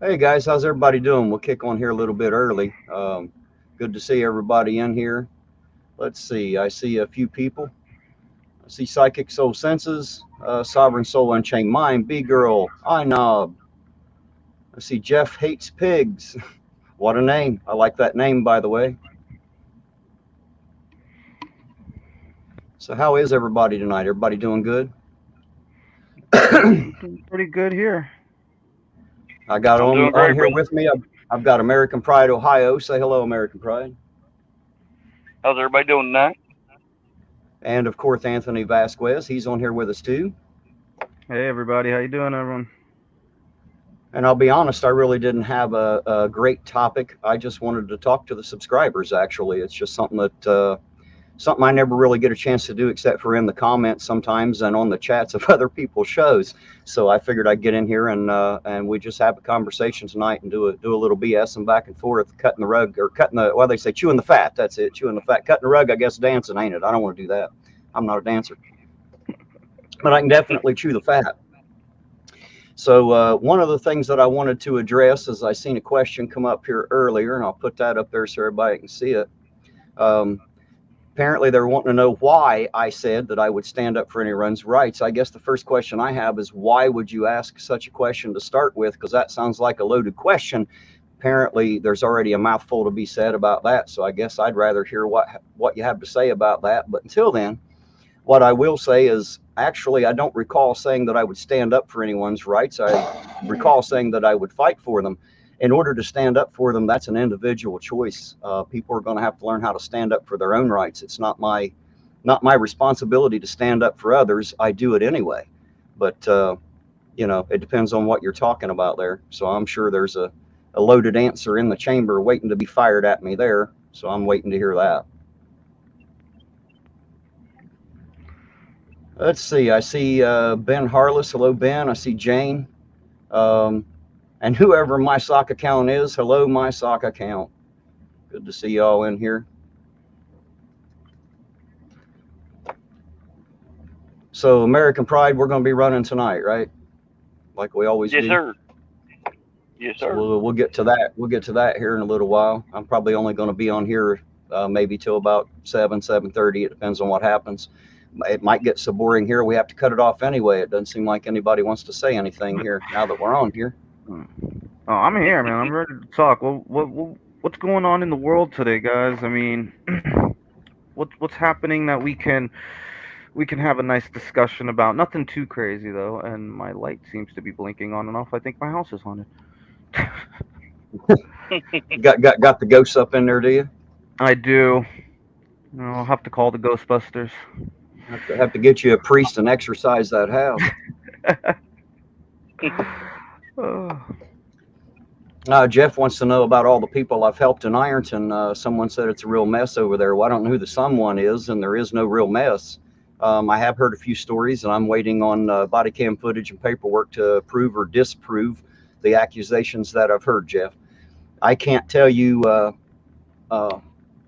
Hey guys, how's everybody doing? We'll kick on here a little bit early. Good to see everybody in here. Let's see. I see a few people. I see Psychic Soul Senses, Sovereign Soul Unchained Mind, B Girl, I Knob. I see Jeff Hates Pigs. What a name. I like that name, by the way. So, how is everybody tonight? Everybody doing good? Doing pretty good here. I got I'm doing on great, here brother. with me. I've got American Pride, Ohio. Say hello, American Pride. How's everybody doing tonight? And of course, Anthony Vasquez. He's on here with us too. Hey everybody, how you doing, everyone? And I'll be honest, I really didn't have a great topic. I just wanted to talk to the subscribers. Actually, it's just something I never really get a chance to do, except for in the comments sometimes and on the chats of other people's shows. So I figured I'd get in here and we just have a conversation tonight and do a little BS and back and forth, cutting the rug or cutting the well they say chewing the fat. That's it, chewing the fat, cutting the rug. I guess dancing, ain't it? I don't want to do that. I'm not a dancer, but I can definitely chew the fat. So one of the things that I wanted to address is I seen a question come up here earlier, and I'll put that up there so everybody can see it. Um, Apparently, they're wanting to know why I said that I would stand up for anyone's rights. I guess the first question I have is why would you ask such a question to start with? Because that sounds like a loaded question. Apparently, there's already a mouthful to be said about that. So I guess I'd rather hear what you have to say about that. But until then, what I will say is, actually, I don't recall saying that I would stand up for anyone's rights. I recall saying that I would fight for them. In order to stand up for them, that's an individual choice. People are going to have to learn how to stand up for their own rights. It's not my responsibility to stand up for others. I do it anyway, but it depends on what you're talking about there. So I'm sure there's a loaded answer in the chamber waiting to be fired at me there. So I'm waiting to hear that. Let's see. I see Ben Harless. Hello, Ben. I see Jane. Um, and whoever my sock account is, hello, my sock account. Good to see y'all in here. So, American Pride, we're going to be running tonight, right? Like we always Yes, do. sir. Yes, So sir. we'll get to that. We'll get to that here in a little while. I'm probably only going to be on here maybe till about 7:30. It depends on what happens. It might get so boring here we have to cut it off anyway. It doesn't seem like anybody wants to say anything here now that we're on here. Hmm. Oh, I'm here, man. I'm ready to talk. What's going on in the world today, guys? I mean, what's happening that we can have a nice discussion about? Nothing too crazy though. And my light seems to be blinking on and off. I think my house is haunted. Got the ghosts up in there, do you? I do. I'll have to call the Ghostbusters. Have to get you a priest and exorcise that house. Oh. Jeff wants to know about all the people I've helped in Ironton. Someone said it's a real mess over there. Well, I don't know who the someone is, and there is no real mess. I have heard a few stories, and I'm waiting on body cam footage and paperwork to prove or disprove the accusations that I've heard, Jeff. I can't tell you uh,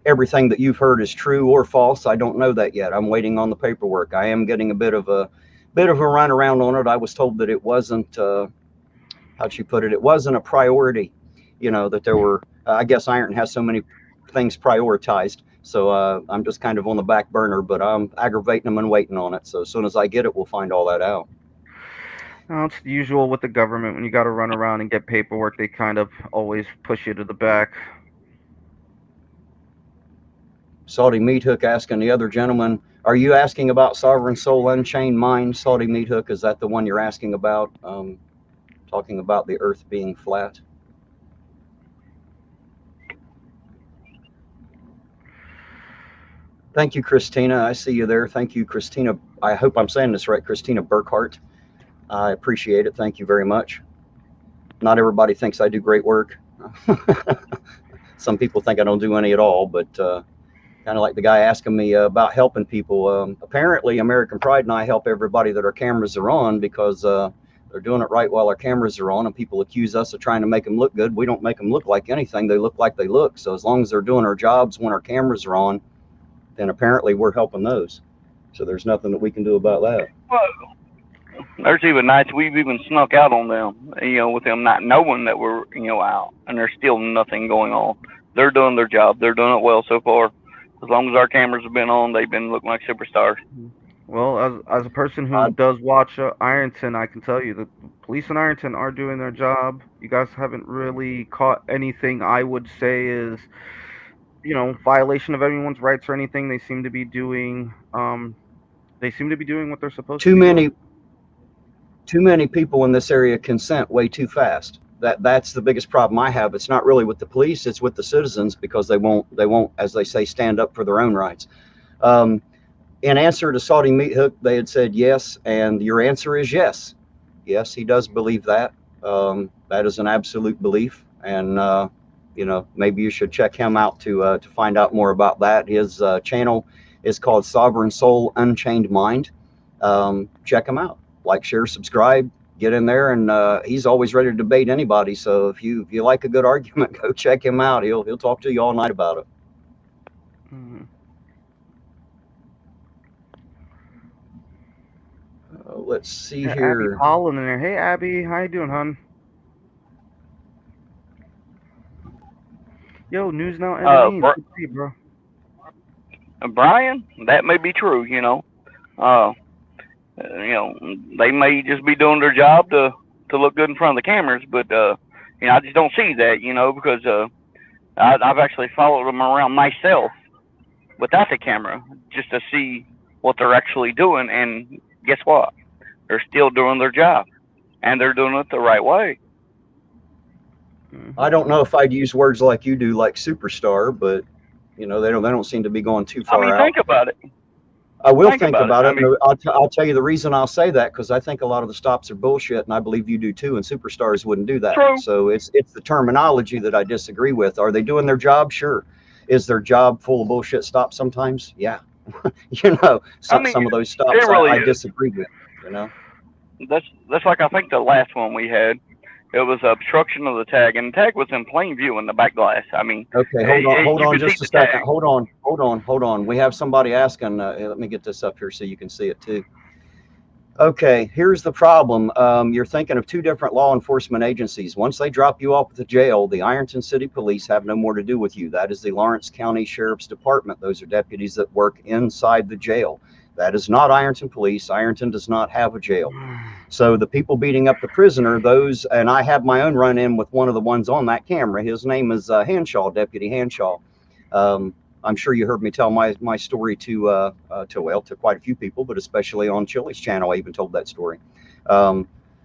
everything that you've heard is true or false. I don't know that yet. I'm waiting on the paperwork. I am getting a bit of a runaround on it. I was told that it wasn't. How'd she put it? It wasn't a priority. That there were. I guess Iron has so many things prioritized. So I'm just kind of on the back burner, but I'm aggravating them and waiting on it. So as soon as I get it, we'll find all that out. Well, it's the usual with the government. When you got to run around and get paperwork, they kind of always push you to the back. Salty Meat Hook asking the other gentleman, are you asking about Sovereign Soul Unchained Mind? Salty Meat Hook, is that the one you're asking about? Talking about the Earth being flat. Thank you, Christina. I see you there. Thank you, Christina. I hope I'm saying this right, Christina Burkhart. I appreciate it. Thank you very much. Not everybody thinks I do great work. Some people think I don't do any at all, but kind of like the guy asking me about helping people. Apparently, American Pride and I help everybody that our cameras are on because they're doing it right while our cameras are on, and people accuse us of trying to make them look good. We don't make them look like anything. They look like they look. So as long as they're doing our jobs when our cameras are on, then apparently we're helping those. So there's nothing that we can do about that. Well, there's even nights we've even snuck out on them, with them not knowing that we're, out, and there's still nothing going on. They're doing their job. They're doing it well so far. As long as our cameras have been on, they've been looking like superstars. Well, as a person who I, does watch Ironton, I can tell you that the police in Ironton are doing their job. You guys haven't really caught anything I would say is, violation of anyone's rights or anything. They seem to be doing what they're supposed to too be doing. many too many people in this area consent way too fast. That's the biggest problem I have. It's not really with the police; it's with the citizens, because they won't, as they say, stand up for their own rights. Um, in answer to Salty Meat Hook, they had said yes, and your answer is yes. Yes, he does believe that. That is an absolute belief, and maybe you should check him out to find out more about that. His channel is called Sovereign Soul Unchained Mind. Check him out. Like, share, subscribe. Get in there, and he's always ready to debate anybody. So if you like a good argument, go check him out. He'll talk to you all night about it. Mhm. Let's see Yeah, Abby here. Pollen in there. Hey, Abby, how you doing, hon? Yo, News Now Enemy. Good to see you, bro. Brian, that may be true. They may just be doing their job to look good in front of the cameras, but I just don't see that. Because I've actually followed them around myself without the camera just to see what they're actually doing, and guess what? They're still doing their job, and they're doing it the right way. I don't know if I'd use words like you do, like superstar, but they don't seem to be going too I mean, far out. think about it. I will think about I it. mean, And I'll tell you the reason I'll say that, because I think a lot of the stops are bullshit, and I believe you do too. And superstars wouldn't do that. true. So it's the terminology that I disagree with. Are they doing their job? Sure. Is their job full of bullshit stops sometimes? Yeah. Some of those stops it really I is. disagree with. You know. That's like I think the last one we had. It was obstruction of the tag, and the tag was in plain view in the back glass. I mean, Okay, hold you on could see just a the second. tag. Hold on. We have somebody asking. Let me get this up here so you can see it too. Okay, here's the problem. You're thinking of two different law enforcement agencies. Once they drop you off at the jail, the Ironton City Police have no more to do with you. That is the Lawrence County Sheriff's Department. Those are deputies that work inside the jail. That is not Ironton Police. Ironton does not have a jail. So the people beating up the prisoner, those, and I have my own run-in with one of the ones on that camera. His name is Hanshaw, Deputy Hanshaw. I'm sure you heard me tell my story to quite a few people, but especially on Chili's channel, I even told that story.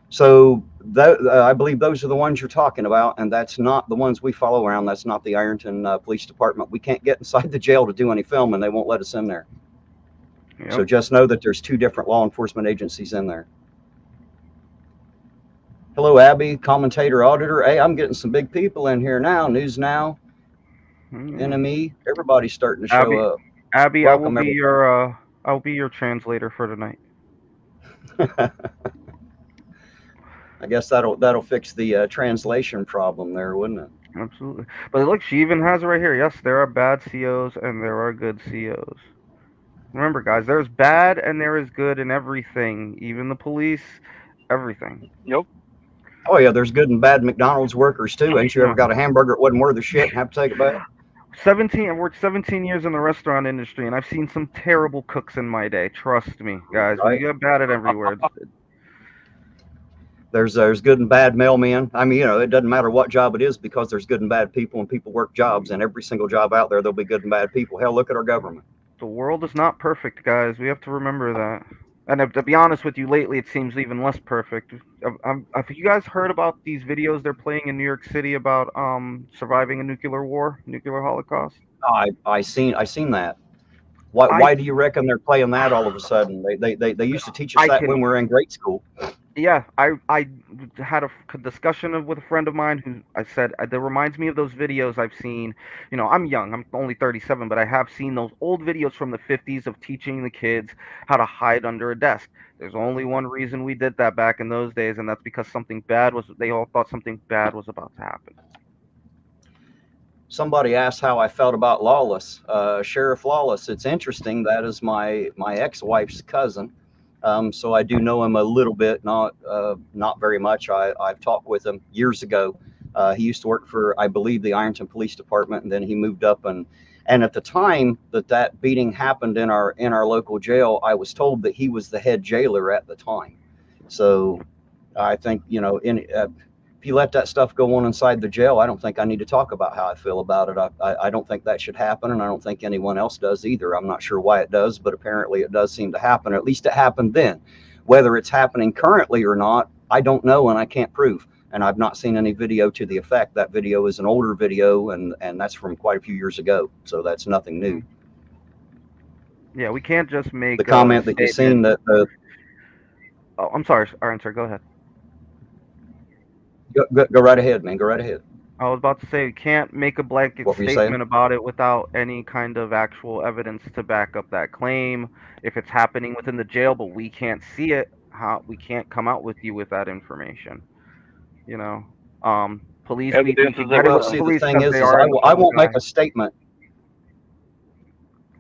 So I believe those are the ones you're talking about, and that's not the ones we follow around. That's not the Ironton Police Department. We can't get inside the jail to do any filming. They won't let us in there. Yep. So just know that there's two different law enforcement agencies in there. Hello, Abby, commentator, auditor. Hey, I'm getting some big people in here now. News Now, Enemy, everybody's starting to show up. Abby, Welcome, I will be your translator for tonight. I guess that'll fix the translation problem there, wouldn't it? Absolutely. But look, she even has it right here. Yes, there are bad COs and there are good COs. Remember, guys, there's bad and there is good in everything, even the police, everything. Yep. Oh yeah, there's good and bad McDonald's workers too. Ain't you ever Yeah. got a hamburger that wasn't worth a shit and have to take it back? I worked 17 years in the restaurant industry, and I've seen some terrible cooks in my day. Trust me, guys. Right. We get bad at everywhere. There's good and bad mailmen. I mean, it doesn't matter what job it is, because there's good and bad people, and people work jobs, and every single job out there, there'll be good and bad people. Hell, look at our government. The world is not perfect, guys. We have to remember that. And to be honest with you, lately it seems even less perfect. Have you guys heard about these videos they're playing in New York City about surviving a nuclear war, nuclear holocaust? I seen that. Why do you reckon they're playing that all of a sudden? They used to teach us that when we were in grade school. Yeah, I had a discussion with a friend of mine who I said that reminds me of those videos I've seen. I'm young, I'm only 37, but I have seen those old videos from the 50s of teaching the kids how to hide under a desk. There's only one reason we did that back in those days, and that's because they all thought something bad was about to happen. Somebody asked how I felt about Lawless, Sheriff Lawless. It's interesting. That is my ex-wife's cousin. So I do know him a little bit, not very much. I've talked with him years ago. He used to work for, I believe, the Ironton Police Department, and then he moved up. And at the time that beating happened in our local jail, I was told that he was the head jailer at the time. So I think, if you let that stuff go on inside the jail, I don't think I need to talk about how I feel about it. I don't think that should happen, and I don't think anyone else does either. I'm not sure why it does, but apparently it does seem to happen. Or at least it happened then. Whether it's happening currently or not, I don't know, and I can't prove. And I've not seen any video to the effect. That video is an older video, and that's from quite a few years ago, so that's nothing new. Yeah, we can't just make the comment that you've seen that. Oh, I'm sorry, Aaron, sir. Go ahead. Go right ahead, man. Go right ahead. I was about to say, you can't make a blanket statement about it without any kind of actual evidence to back up that claim. If it's happening within the jail, but we can't see it, we can't come out with you with that information. You know, police. Well, see, the thing is I won't make a statement.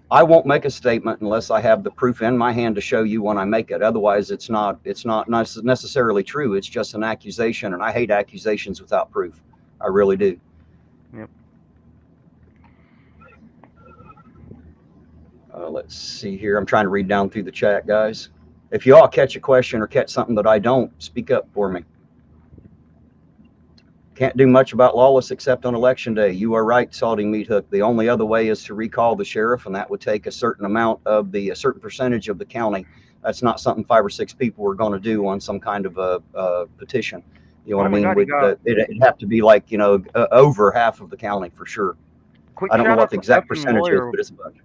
I won't make a statement unless I have the proof in my hand to show you when I make it. Otherwise, it's not necessarily true. It's just an accusation, and I hate accusations without proof. I really do. Yep. Let's see here. I'm trying to read down through the chat, guys. If you all catch a question or catch something that I don't, speak up for me. Can't do much about lawless except on election day. You are right, Salty Meat Hook. The only other way is to recall the sheriff, and that would take a certain percentage of the county. That's not something 5 or 6 people are going to do on some kind of a petition. You know what I mean? It'd have to be like, over half of the county for sure. I don't know what the exact percentage is, but it's about.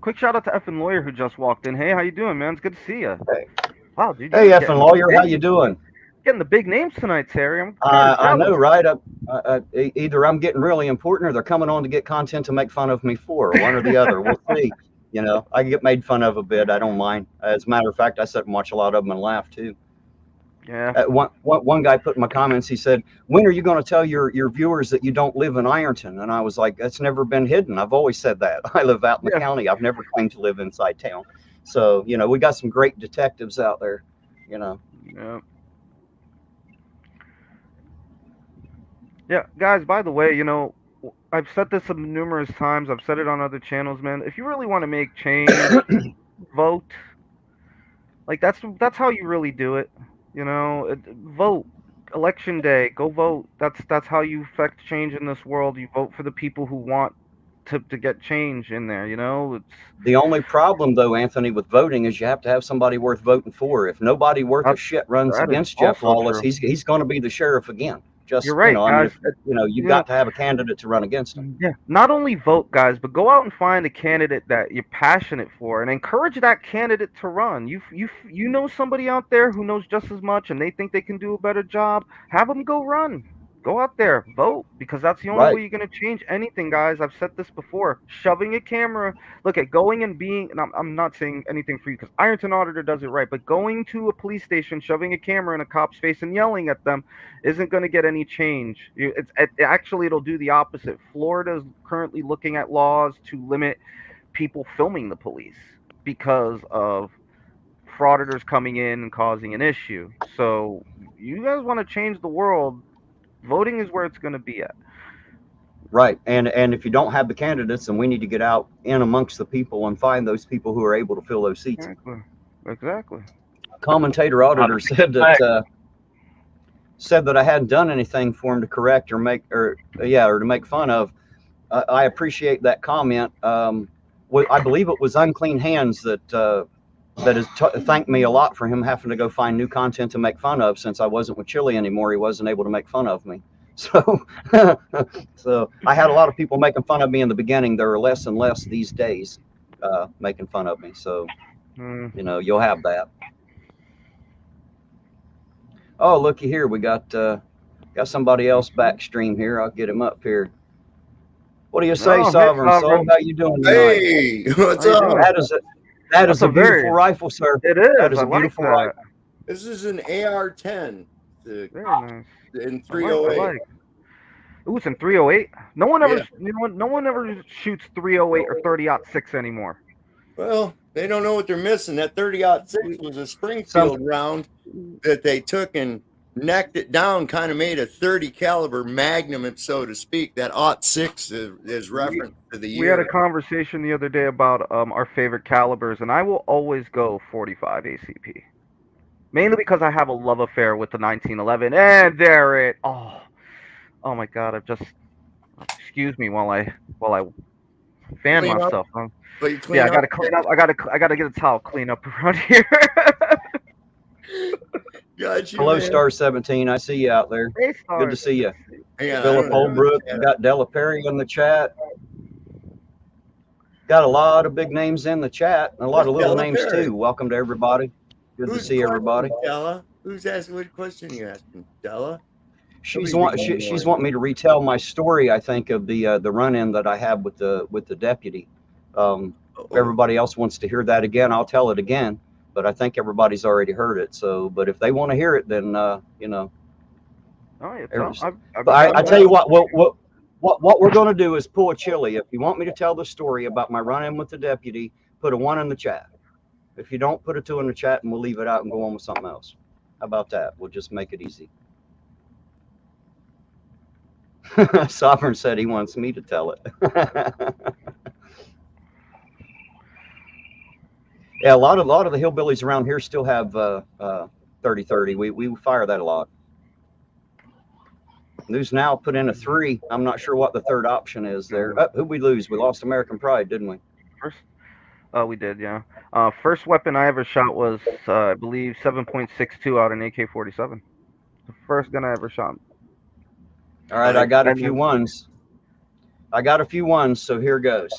Quick shout out to effing lawyer who just walked in. Hey, how you doing, man? It's good to see you. Hey, wow, dude. Hey, effing lawyer, how you doing? Getting the big names tonight, Terry. I know, right? Either I'm getting really important, or they're coming on to get content to make fun of me for, or one or the other. We'll see. I get made fun of a bit. I don't mind. As a matter of fact, I sit and watch a lot of them and laugh too. Yeah. One guy put in my comments, he said, "When are you going to tell your viewers that you don't live in Ironton?" And I was like, "That's never been hidden. I've always said that. I live out in the county. I've never claimed to live inside town." So, we got some great detectives out there, Yeah. Yeah, guys, by the way, I've said this numerous times. I've said it on other channels, man. If you really want to make change, vote. Like, that's how you really do it. Vote. Election day, go vote. That's how you affect change in this world. You vote for the people who want to get change in there, It's the only problem, though, Anthony, with voting is you have to have somebody worth voting for. If nobody worth a shit runs against Jeff Lawless, he's going to be the sheriff again. You're right, guys. You've got to have a candidate to run against him. Yeah. Not only vote, guys, but go out and find a candidate that you're passionate for, and encourage that candidate to run. You know somebody out there who knows just as much, and they think they can do a better job. Have them go run. Go out there, vote, because that's the only way you're going to change anything, guys. I've said this before. Shoving a camera, look at going and being, and I'm not saying anything for you because Ironton Auditor does it right, but going to a police station, shoving a camera in a cop's face and yelling at them isn't going to get any change. Actually, it'll do the opposite. Florida is currently looking at laws to limit people filming the police because of frauditors coming in and causing an issue. So you guys want to change the world, voting is where it's going to be at. Right. And if you don't have the candidates, then we need to get out in amongst the people and find those people who are able to fill those seats. Exactly. Commentator Auditor said that I hadn't done anything for him to correct or to make fun of. I appreciate that comment. I believe it was Unclean Hands that has thanked me a lot for him having to go find new content to make fun of. Since I wasn't with Chili anymore, he wasn't able to make fun of me. So I had a lot of people making fun of me in the beginning. There are less and less these days making fun of me. So, you'll have that. Oh, looky here. We got somebody else backstream here. I'll get him up here. What do you say, Sovereign Soul? How you doing tonight? Hey, what's up? That is a beautiful rifle, sir. It is. That is a beautiful rifle. This is an AR-10. Very nice. In 308. Ooh, it's in 308. No one ever shoots 308 or 30-06 anymore. Well, They don't know what they're missing. That 30-06 was a Springfield round that they took and necked it down, kind of made a 30 caliber magnum, if so to speak. That 06 is reference to the We had a year. conversation the other day about our favorite calibers, and I will always go 45 ACP. Mainly because I have a love affair with the 1911. And there it. Oh my God! Excuse me while I fan Clean up? myself. But you clean Yeah, I up? gotta clean up. I gotta get a towel clean up around here. Got you, Hello, man. Star 17. I see you out there. Hey, Good Stars. to see you. Hang on, I Philip don't have Holbrook, the chat got Della Perry in the chat. Got a lot of big names in the chat, and a lot of little Della names Perry? too. Welcome to everybody. Good to see everybody. Della? Who's asking what question you asking? Della? She's wanting me to retell my story. I think of the run-in that I had with the deputy. If everybody else wants to hear that again, I'll tell it again. But I think everybody's already heard it. So, but if they want to hear it, then you know. Oh, yeah, But I tell you what we're going to do is pull a chili. If you want me to tell the story about my run-in with the deputy, put a 1 in the chat. If you don't, put a 2 in the chat, and we'll leave it out and go on with something else. How about that? We'll just make it easy. Sovereign said he wants me to tell it. Yeah, a lot of the hillbillies around here still have 30-30. We fire that a lot. News Now put in a 3. I'm not sure what the third option is there. Who'd we lose? We lost American Pride, didn't we? First, we did, yeah. First weapon I ever shot was, I believe, 7.62 out an AK-47. The first gun I ever shot. All right, I got a few ones. So here goes.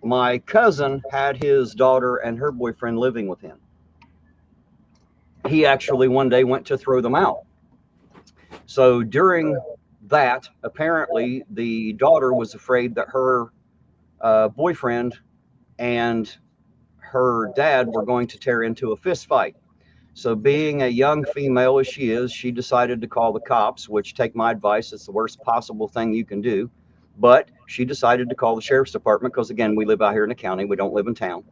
My cousin had his daughter and her boyfriend living with him. He actually one day went to throw them out. So during that, apparently the daughter was afraid that her boyfriend and her dad were going to tear into a fist fight. So being a young female as she is, she decided to call the cops, which, take my advice, it's the worst possible thing you can do. But she decided to call the sheriff's department because, again, we live out here in the county. We don't live in town.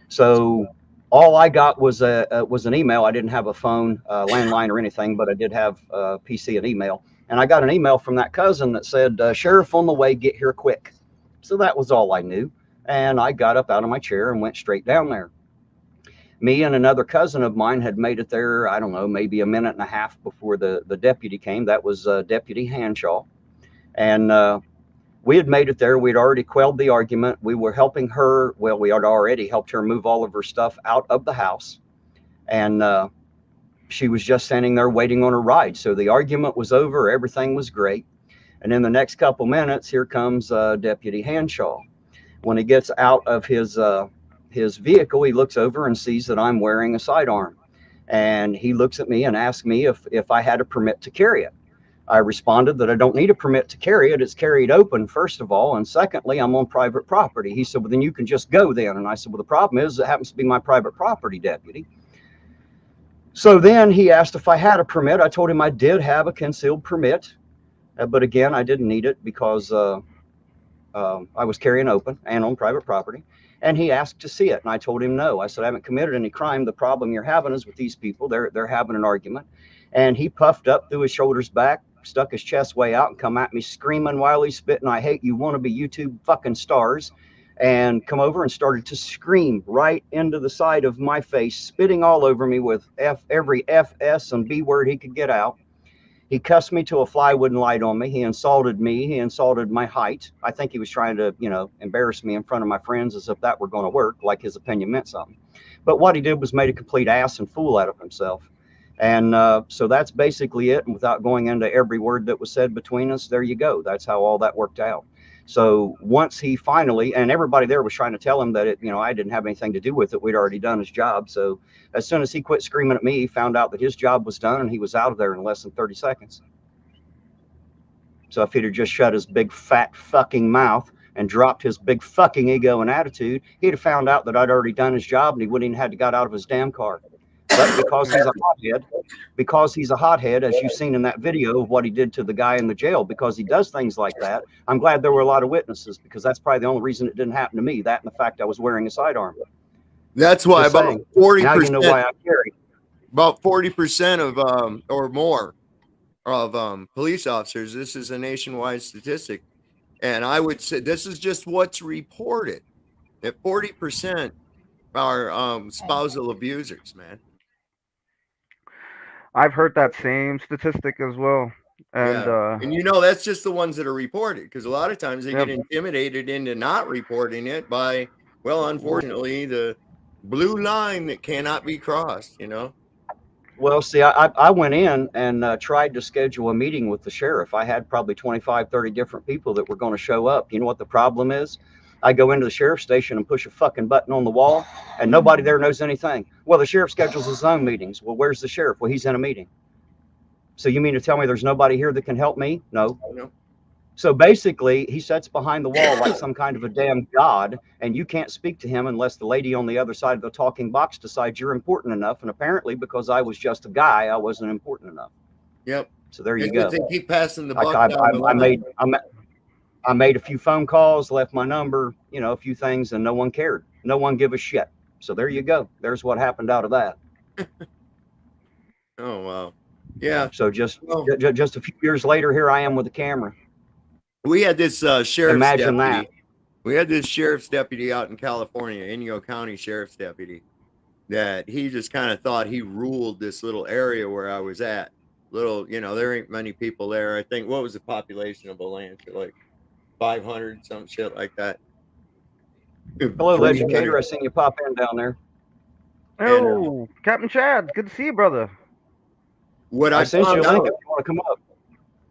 So all I got was an email. I didn't have a phone, landline or anything, but I did have a PC and email. And I got an email from that cousin that said, "Sheriff on the way, get here quick." So that was all I knew. And I got up out of my chair and went straight down there. Me and another cousin of mine had made it there, I don't know, maybe a minute and a half before the deputy came. That was Deputy Hanshaw. And we had made it there. We'd already quelled the argument. We were helping her. Well, we had already helped her move all of her stuff out of the house. And she was just standing there waiting on her ride. So the argument was over. Everything was great. And in the next couple minutes, here comes Deputy Hanshaw. When he gets out of his vehicle, he looks over and sees that I'm wearing a sidearm. And he looks at me and asks me if I had a permit to carry it. I responded that I don't need a permit to carry it. It's carried open, first of all. And secondly, I'm on private property. He said, "Well, then you can just go then." And I said, "Well, the problem is it happens to be my private property, deputy." So then he asked if I had a permit. I told him I did have a concealed permit. But again, I didn't need it because I was carrying open and on private property. And he asked to see it. And I told him no. I said, "I haven't committed any crime. The problem you're having is with these people. They're having an argument." And he puffed up, threw his shoulders back, stuck his chest way out, and come at me screaming while he's spitting, "I hate you wannabe YouTube fucking stars," and come over and started to scream right into the side of my face, spitting all over me with every F, S, and B word he could get out. He cussed me till a fly wouldn't light on me. He insulted me. He insulted my height. I think he was trying to, embarrass me in front of my friends as if that were going to work, like his opinion meant something. But what he did was made a complete ass and fool out of himself. And so that's basically it. And without going into every word that was said between us, there you go. That's how all that worked out. So once he finally, and everybody there was trying to tell him that I didn't have anything to do with it. We'd already done his job. So as soon as he quit screaming at me, he found out that his job was done and he was out of there in less than 30 seconds. So if he'd have just shut his big fat fucking mouth and dropped his big fucking ego and attitude, he'd have found out that I'd already done his job and he wouldn't even had to got out of his damn car. But because he's a hothead, as you've seen in that video of what he did to the guy in the jail, because he does things like that, I'm glad there were a lot of witnesses, because that's probably the only reason it didn't happen to me, that and the fact I was wearing a sidearm. That's why Just about saying. 40%. Now you know why I carry. About 40% of or more of police officers. This is a nationwide statistic, and I would say this is just what's reported. That 40% are spousal abusers, man. I've heard that same statistic as well. And Yeah, and that's just the ones that are reported, because a lot of times they Yep. get intimidated into not reporting it by, well, unfortunately, the blue line that cannot be crossed. Well, see, I went in and tried to schedule a meeting with the sheriff. I had probably 25, 30 different people that were going to show up. You know what the problem is? I go into the sheriff's station and push a fucking button on the wall, and nobody there knows anything. Well, the sheriff schedules his own meetings. Well, where's the sheriff? Well, he's in a meeting. So you mean to tell me there's nobody here that can help me? No. So basically, he sits behind the wall like some kind of a damn god, and you can't speak to him unless the lady on the other side of the talking box decides you're important enough. And apparently, because I was just a guy, I wasn't important enough. Yep. So there you go. They keep passing the I, buck I, down the line. I made a few phone calls, left my number, a few things, and no one cared. No one give a shit. So there you go. There's what happened out of that. Oh wow. Yeah. So just a few years later, here I am with a camera. We had this sheriff's Imagine deputy. that. We had this sheriff's deputy out in California, Inyo County Sheriff's Deputy, that he just kind of thought he ruled this little area where I was at. There ain't many people there. I think, what was the population of Valencia? Like 500, some shit like that. Hello, educator. I seen you pop in down there. Oh, Captain Chad. Good to see you, brother. I sent you a link if you want to come up.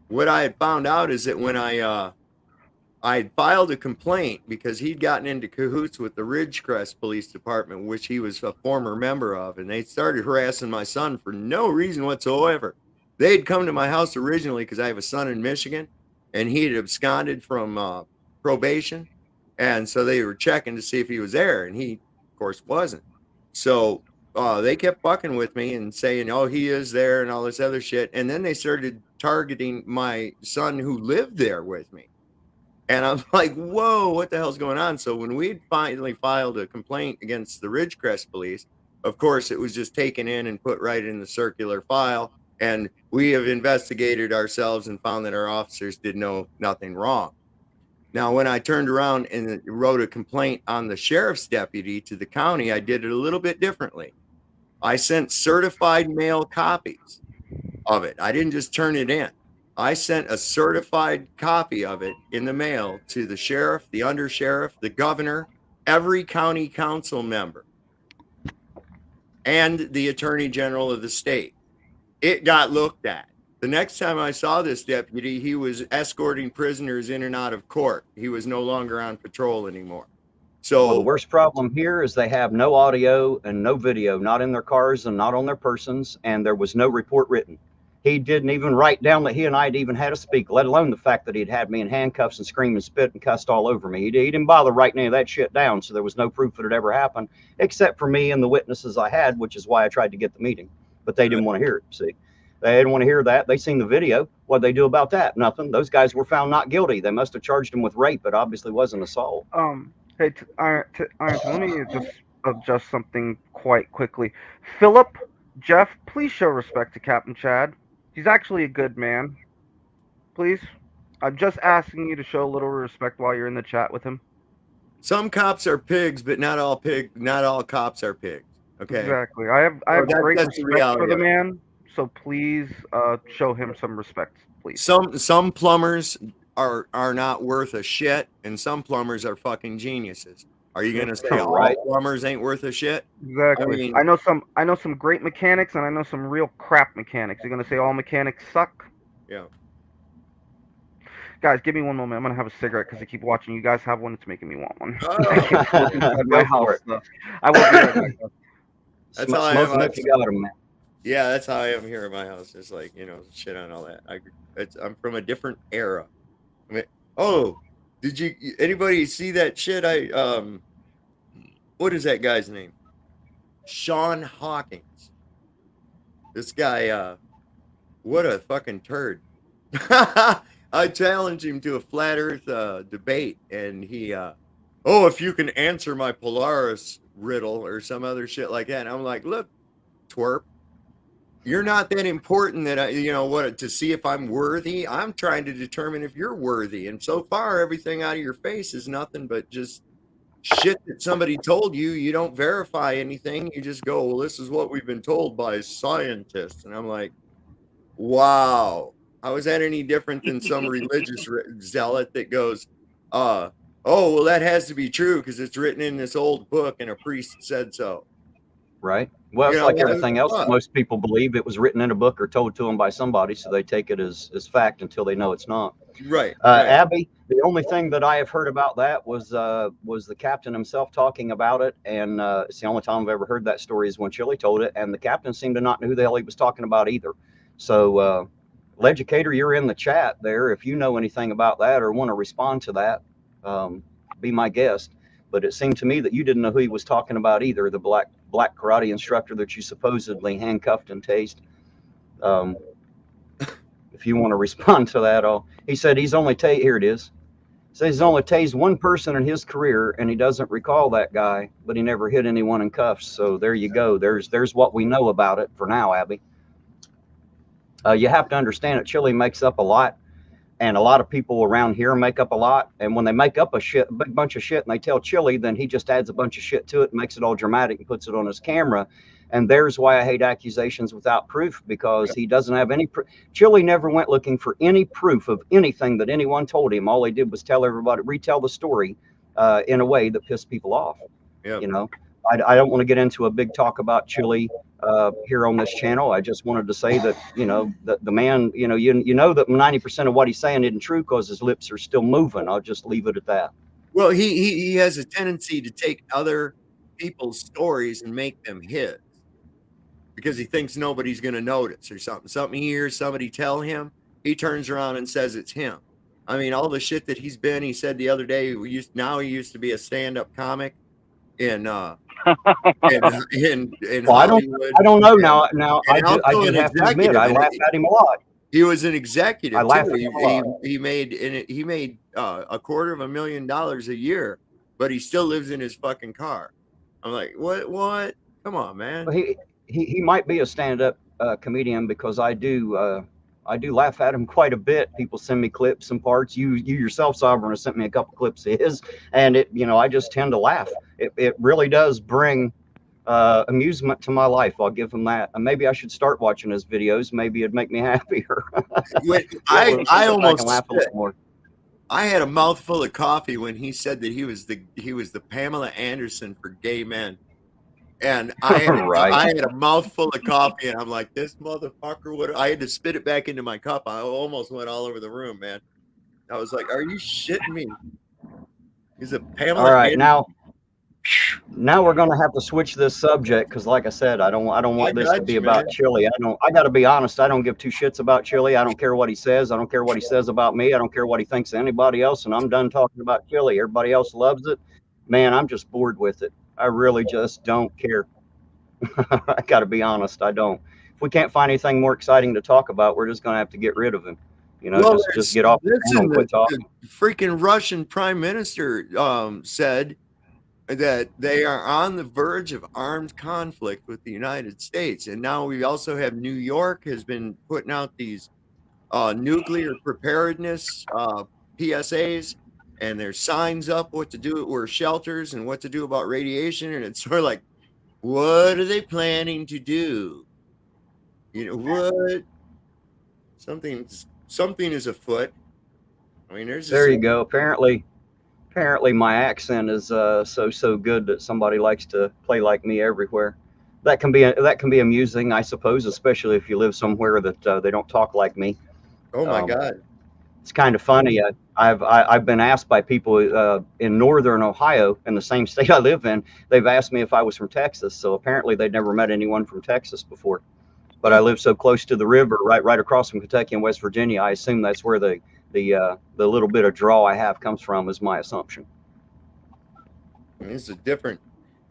What I had found out is that when I had filed a complaint because he'd gotten into cahoots with the Ridgecrest Police Department, which he was a former member of, and they started harassing my son for no reason whatsoever. They had come to my house originally because I have a son in Michigan, and he had absconded from probation, and so they were checking to see if he was there, and he, of course, wasn't. So they kept fucking with me and saying, oh, he is there and all this other shit, and then they started targeting my son who lived there with me. And I'm like, whoa, what the hell's going on? So when we finally filed a complaint against the Ridgecrest Police, of course, it was just taken in and put right in the circular file. And we have investigated ourselves and found that our officers did nothing wrong. Now, when I turned around and wrote a complaint on the sheriff's deputy to the county, I did it a little bit differently. I sent certified mail copies of it. I didn't just turn it in. I sent a certified copy of it in the mail to the sheriff, the undersheriff, the governor, every county council member, and the attorney general of the state. It got looked at. The next time I saw this deputy, he was escorting prisoners in and out of court. He was no longer on patrol anymore. So the worst problem here is they have no audio and no video, not in their cars and not on their persons, and there was no report written. He didn't even write down that he and I had even had to speak, let alone the fact that he'd had me in handcuffs and screamed and spit and cussed all over me. He didn't bother writing any of that shit down, so there was no proof that it ever happened, except for me and the witnesses I had, which is why I tried to get the meeting. But they didn't want to hear it, see. They didn't want to hear that. They seen the video. What'd they do about that? Nothing. Those guys were found not guilty. They must have charged him with rape, but obviously wasn't assault. Hey, Iron, let me just adjust something quite quickly. Philip, Jeff, please show respect to Captain Chad. He's actually a good man. Please. I'm just asking you to show a little respect while you're in the chat with him. Some cops are pigs, but not all cops are pigs. Okay. Exactly. I have great respect for the man, so please show him some respect, please. Some plumbers are not worth a shit, and some plumbers are fucking geniuses. Are you gonna say all plumbers ain't worth a shit? Exactly. I know some great mechanics, and I know some real crap mechanics. You're gonna say all mechanics suck? Yeah. Guys, give me one moment. I'm gonna have a cigarette because I keep watching you guys have one. It's making me want one. My house. I will be right back. That's how I am. If you got them, man. Yeah, that's how I am here at my house. It's like, shit on all that. I'm from a different era. I mean, oh, did anybody see that shit? What is that guy's name? Sean Hawkins. This guy, what a fucking turd. I challenged him to a flat earth debate, and he, if you can answer my Polaris riddle or some other shit like that. And I'm like, look, twerp, you're not that important that to see if I'm worthy. I'm trying to determine if you're worthy. And so far, everything out of your face is nothing but just shit that somebody told you. You don't verify anything. You just go, well, this is what we've been told by scientists. And I'm like, wow. How is that any different than some religious zealot that goes, oh, well, that has to be true because it's written in this old book and a priest said so. Right. Well, it's like everything else that most people believe. It was written in a book or told to them by somebody, so they take it as fact until they know it's not. Right. Abby, the only thing that I have heard about that was the captain himself talking about it, and it's the only time I've ever heard that story is when Chili told it, and the captain seemed to not know who the hell he was talking about either. So, Legicator, you're in the chat there. If you know anything about that or want to respond to that, be my guest. But it seemed to me that you didn't know who he was talking about either, the black karate instructor that you supposedly handcuffed and tased. If you want to respond to that, he said he's only here it is. Says he's only tased one person in his career, and he doesn't recall that guy, but he never hit anyone in cuffs. So there you go. There's what we know about it for now, Abby. You have to understand that Chili makes up a lot. And a lot of people around here make up a lot. And when they make up a big bunch of shit and they tell Chili, then he just adds a bunch of shit to it, makes it all dramatic and puts it on his camera. And there's why I hate accusations without proof, because he doesn't have any proof. Chili never went looking for any proof of anything that anyone told him. All he did was retell the story in a way that pissed people off. Yep. You know, I don't want to get into a big talk about Chili here on this channel. I just wanted to say that, the man, you know that 90% of what he's saying isn't true because his lips are still moving. I'll just leave it at that. Well, he has a tendency to take other people's stories and make them his because he thinks nobody's going to notice or something. Something he hears somebody tell him, he turns around and says it's him. I mean, all the shit that he said the other day, he used to be a stand-up comic in Hollywood. I don't know now. I do have to admit, I laughed at him a lot. He was an executive too. He made $250,000 a year, but he still lives in his fucking car. I'm like, what? Come on, man. Well, he might be a stand-up comedian because I do laugh at him quite a bit. People send me clips and parts. You yourself, Sovereign, have sent me a couple clips of his, and I just tend to laugh. It really does bring amusement to my life. I'll give him that. And maybe I should start watching his videos. Maybe it'd make me happier. I almost laugh a little more. I had a mouthful of coffee when he said that he was the Pamela Anderson for gay men. And I had a mouthful of coffee, and I'm like, this motherfucker, I had to spit it back into my cup. I almost went all over the room, man. I was like, are you shitting me? He's a Pamela. All right, now we're going to have to switch this subject because, like I said, I don't want this to be about Chili. I got to be honest. I don't give two shits about Chili. I don't care what he says. I don't care what he says about me. I don't care what he thinks of anybody else. And I'm done talking about Chili. Everybody else loves it. Man, I'm just bored with it. I really just don't care. I got to be honest. I don't. If we can't find anything more exciting to talk about, we're just going to have to get rid of him. Just get off the channel and quit talking. The freaking Russian prime minister said that they are on the verge of armed conflict with the United States. And now we also have New York has been putting out these nuclear preparedness PSAs. And there's signs up what to do where shelters and what to do about radiation. And it's sort of like, what are they planning to do? What? Something is afoot. I mean, there you go. Apparently my accent is so good that somebody likes to play like me everywhere. That can be amusing, I suppose, especially if you live somewhere that they don't talk like me. Oh my God. It's kind of funny. I've been asked by people in northern Ohio, in the same state I live in. They've asked me if I was from Texas. So apparently they'd never met anyone from Texas before. But I live so close to the river, right across from Kentucky and West Virginia. I assume that's where the little bit of draw I have comes from, is my assumption. It's a different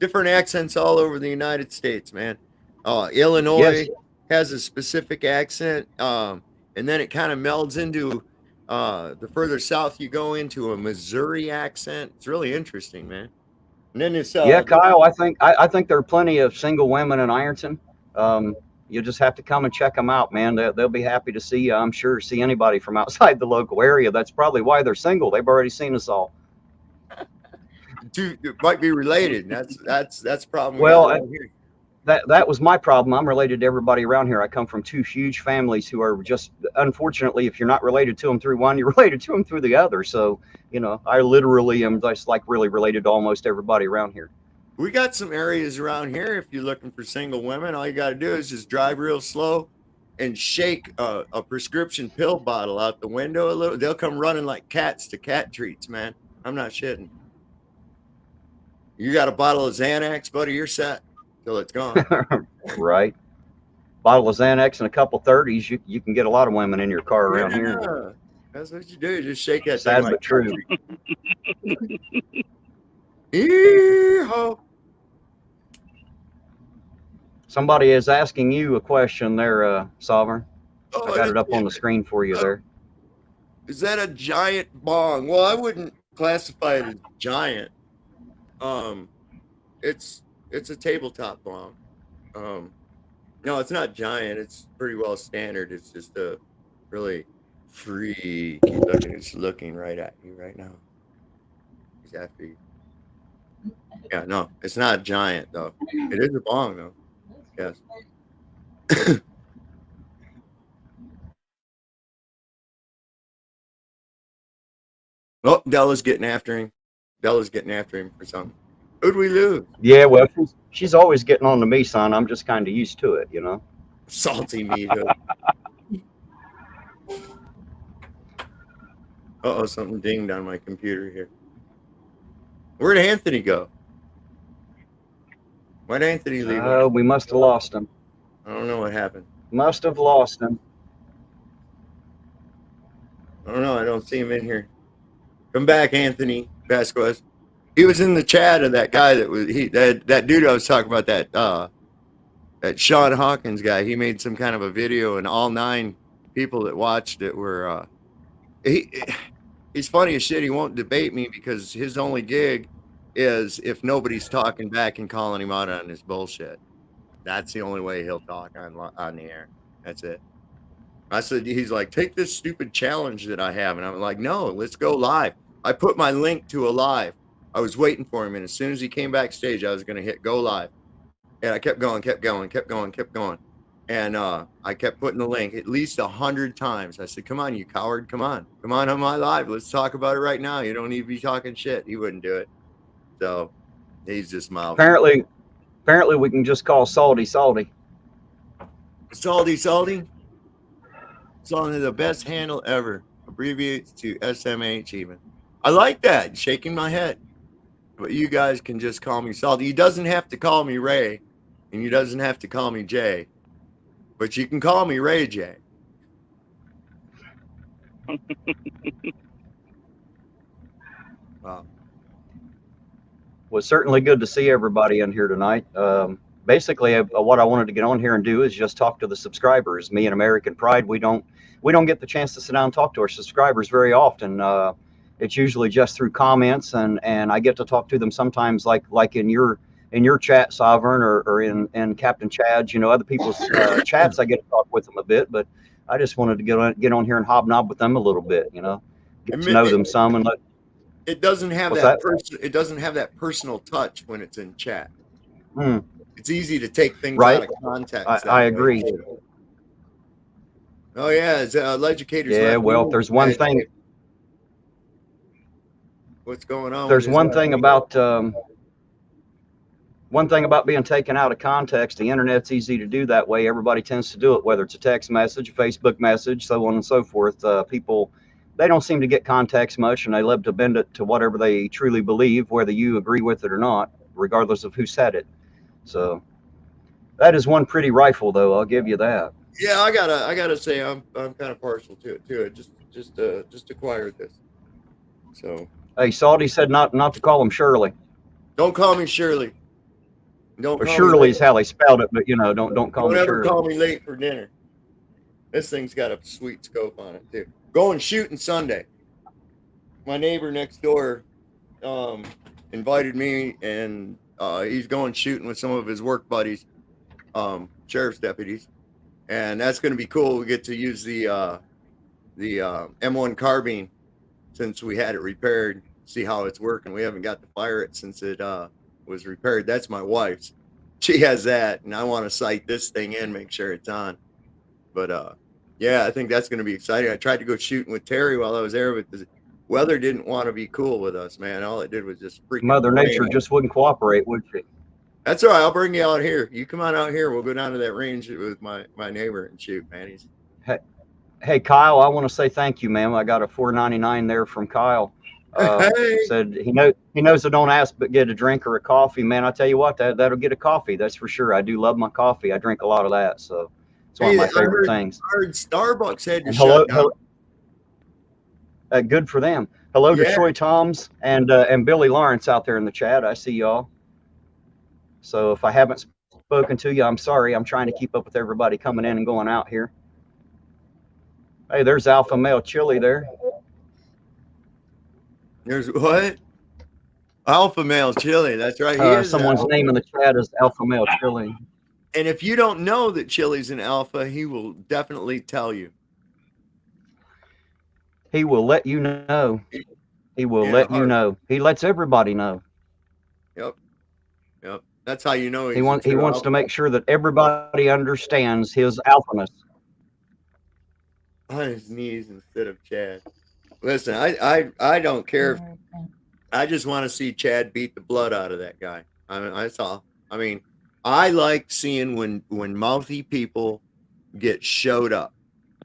accents all over the United States, man. Illinois has a specific accent, and then it kind of melds into the further south you go into a Missouri accent. It's really interesting, man. And then it's Yeah, Kyle, I think there are plenty of single women in Ironton. You just have to come and check them out, man. They'll be happy to see you. I'm sure see anybody from outside the local area. That's probably why they're single. They've already seen us all. it might be related. That's the problem we Well, got around here. that was my problem. I'm related to everybody around here. I come from two huge families who are just, unfortunately, if you're not related to them through one, you're related to them through the other. So, I literally am just like really related to almost everybody around here. We got some areas around here. If you're looking for single women, all you got to do is just drive real slow and shake a prescription pill bottle out the window a little. They'll come running like cats to cat treats, man. I'm not shitting. You got a bottle of Xanax, buddy, you're set till it's gone. Right. Bottle of Xanax and a couple 30s, you can get a lot of women in your car around here. That's what you do. Just shake that Sad thing but true. Yeehaw. Somebody is asking you a question there, Sovereign. Oh, I got it up on the screen for you there. Is that a giant bong? Well, I wouldn't classify it as giant. It's a tabletop bong. No, it's not giant. It's pretty well standard. It's just a really freaky looking. It's looking right at you right now. He's after you. Yeah, no, it's not giant though. It is a bong though. Yes. Oh, Della's getting after him. Della's getting after him for something. Who'd we lose? Yeah, well, she's always getting on to me, son. I'm just kind of used to it, Salty meat hook. Uh-oh, something dinged on my computer here. Where'd Anthony go? Why'd Anthony leave? We must have lost him. I don't know what happened. Must have lost him. I don't know. I don't see him in here. Come back, Anthony Vasquez. He was in the chat of that guy that dude I was talking about, that Sean Hawkins guy. He made some kind of a video, and all 9 people that watched it were he's funny as shit. He won't debate me because his only gig is if nobody's talking back and calling him out on his bullshit. That's the only way he'll talk on the air. That's it. I said, he's like, take this stupid challenge that I have. And I'm like, no, let's go live. I put my link to a live. I was waiting for him. And as soon as he came backstage, I was going to hit go live. And I kept going. And I kept putting the link at least 100 times. I said, come on, you coward. Come on on my live. Let's talk about it right now. You don't need to be talking shit. He wouldn't do it. So he's just mild. Apparently we can just call Salty. Salty. It's only the best handle ever. Abbreviates to SMH even. I like that. Shaking my head. But you guys can just call me Salty. He doesn't have to call me Ray. And he doesn't have to call me Jay. But you can call me Ray J. Wow. Well, certainly good to see everybody in here tonight. Basically, what I wanted to get on here and do is just talk to the subscribers. Me and American Pride, we don't get the chance to sit down and talk to our subscribers very often. It's usually just through comments, and I get to talk to them sometimes, like in your chat, Sovereign, or in Captain Chad's, other people's chats. I get to talk with them a bit, but I just wanted to get on here and hobnob with them a little bit, get to know them some and let. It doesn't have it doesn't have that personal touch when it's in chat. It's easy to take things out of context. I agree. Oh yeah, it's educators. Yeah, well, if there's one thing. What's going on? There's one thing about being taken out of context. The internet's easy to do that way. Everybody tends to do it, whether it's a text message, a Facebook message, so on and so forth. People, they don't seem to get context much, and they love to bend it to whatever they truly believe, whether you agree with it or not, regardless of who said it. So that is one pretty rifle, though. I'll give you that. Yeah, I gotta say I'm kind of partial to it. Just acquired this. So. Hey, Salty said not to call him Shirley. Don't call me Shirley. Or Shirley is how they spelled it, but don't call me Shirley. Don't ever call me late for dinner. This thing's got a sweet scope on it too. Going shooting Sunday. My neighbor next door, invited me, and he's going shooting with some of his work buddies, sheriff's deputies, and that's going to be cool. We get to use the M1 carbine since we had it repaired. See how it's working. We haven't got to fire it since it was repaired. That's my wife's. She has that, and I want to sight this thing in, make sure it's on. But yeah, I think that's going to be exciting. I tried to go shooting with Terry while I was there, but the weather didn't want to be cool with us, man. All it did was just freaking Mother Nature just wouldn't cooperate, would she? That's all right. I'll bring you out here. You come on out here. We'll go down to that range with my neighbor and shoot, man. He's Hey, Kyle, I want to say thank you, man. I got a $4.99 there from Kyle. Hey. Said he knows I don't ask but get a drink or a coffee, man. I tell you what, that'll get a coffee. That's for sure. I do love my coffee. I drink a lot of that, so it's one of my favorite things. I heard Starbucks had to And shut down. Good for them. Hello to Yeah. Troy Toms and Billy Lawrence out there in the chat. I see y'all. So if I haven't spoken to you, I'm sorry. I'm trying to keep up with everybody coming in and going out here. Hey, there's Alpha Male Chili there. There's what? Alpha Male Chili. That's right. He is Someone's alpha. name in the chat is Alpha Male Chili. And if you don't know that Chili's an alpha, he will definitely tell you. He will let you know. He will let you know. He lets everybody know. Yep. That's how you know He wants to make sure that everybody understands his alphaness. On his knees instead of Chad. Listen, I don't care. I just want to see Chad beat the blood out of that guy. I mean, that's all. I mean, I like seeing when mouthy people get showed up.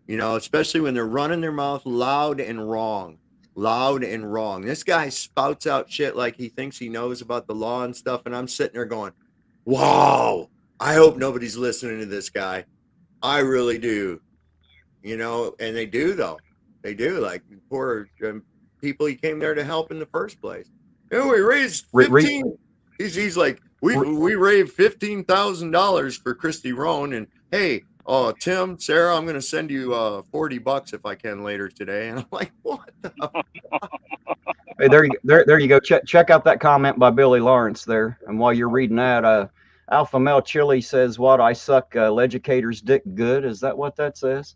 You know, especially when they're running their mouth loud and wrong. This guy spouts out shit like he thinks he knows about the law and stuff, and I'm sitting there going, wow, I hope nobody's listening to this guy. I really do. You know, and they do, though. They do. Like poor people he came there to help in the first place. You know, we raised 15. He's like, we raised $15,000 for Christy Roan, and hey, Tim, Sarah, I'm gonna send you $40 if I can later today. And I'm like, what the Hey, there you go. Check out that comment by Billy Lawrence there. And while you're reading that, Alpha Male Chili says, "What, I suck legislators' dick good?" Is that what that says?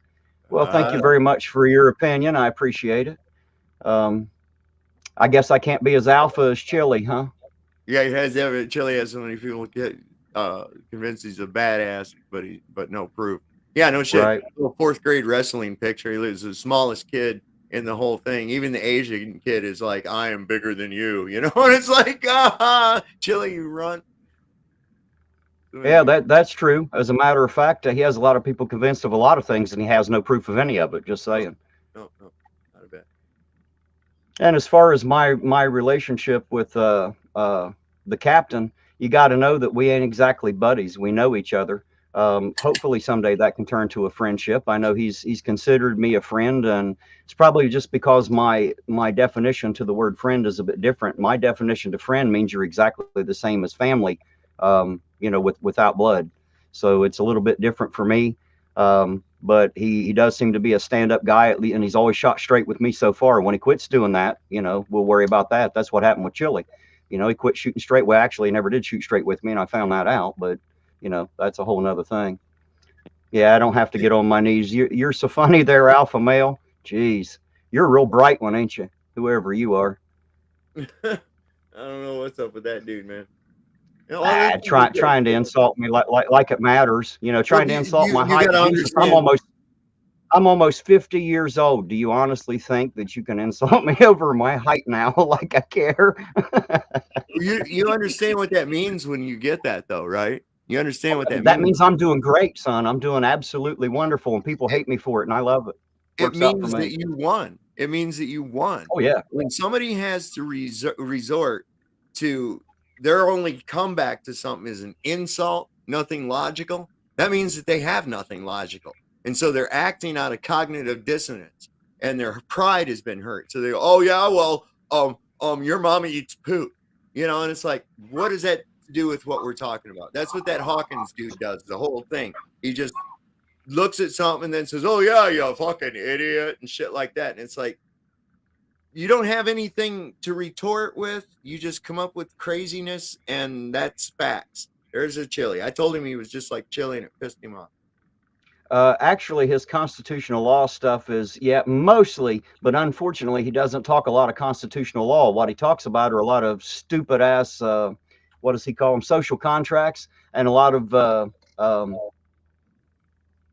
Well, thank you very much for your opinion. I appreciate it. I guess I can't be as alpha as Chili, huh? Yeah, Chili has so many people get convinced he's a badass, but no proof. Yeah, no shit. Right. Little fourth grade wrestling picture. He was the smallest kid in the whole thing. Even the Asian kid is like, I am bigger than you, you know? And it's like, Chili, you run. Yeah, that's true. As a matter of fact, he has a lot of people convinced of a lot of things, and he has no proof of any of it. Just saying. No, not a bit. And as far as my relationship with the captain, you got to know that we ain't exactly buddies. We know each other. Hopefully someday that can turn to a friendship. I know he's considered me a friend, and it's probably just because my definition to the word friend is a bit different. My definition to friend means you're exactly the same as family, you know, without blood. So it's a little bit different for me. But he does seem to be a stand-up guy, and he's always shot straight with me so far. When he quits doing that, you know, we'll worry about that. That's what happened with Chili. You know, he quit shooting straight. Well, actually, he never did shoot straight with me, and I found that out. But you know, that's a whole nother thing. Yeah, I don't have to get on my knees. You're so funny there, Alpha Male. Jeez, you're a real bright one, ain't you? Whoever you are. I don't know what's up with that dude, man. You know, trying to insult me like it matters. You know, trying to insult my height. Jesus, I'm almost 50 years old. Do you honestly think that you can insult me over my height now? Like I care? You understand what that means when you get that, though, right? You understand what that means? That means I'm doing great, son. I'm doing absolutely wonderful, and people hate me for it, and I love it. It means that you won. It means that you won. Oh, yeah. When somebody has to resort to their only comeback to something is an insult, nothing logical, that means that they have nothing logical. And so they're acting out of cognitive dissonance, and their pride has been hurt. So they go, oh, yeah, well, your mommy eats poop. You know, and it's like, what does that do with what we're talking about? That's what that Hawkins dude does, the whole thing. He just looks at something and then says, oh, yeah, you fucking idiot, and shit like that. And it's like, you don't have anything to retort with. You just come up with craziness, and that's facts. There's a Chili. I told him he was just like Chili, and it pissed him off. Actually, his constitutional law stuff is, yeah, mostly, but unfortunately, he doesn't talk a lot of constitutional law. What he talks about are a lot of stupid ass, what does he call them, social contracts, and a lot of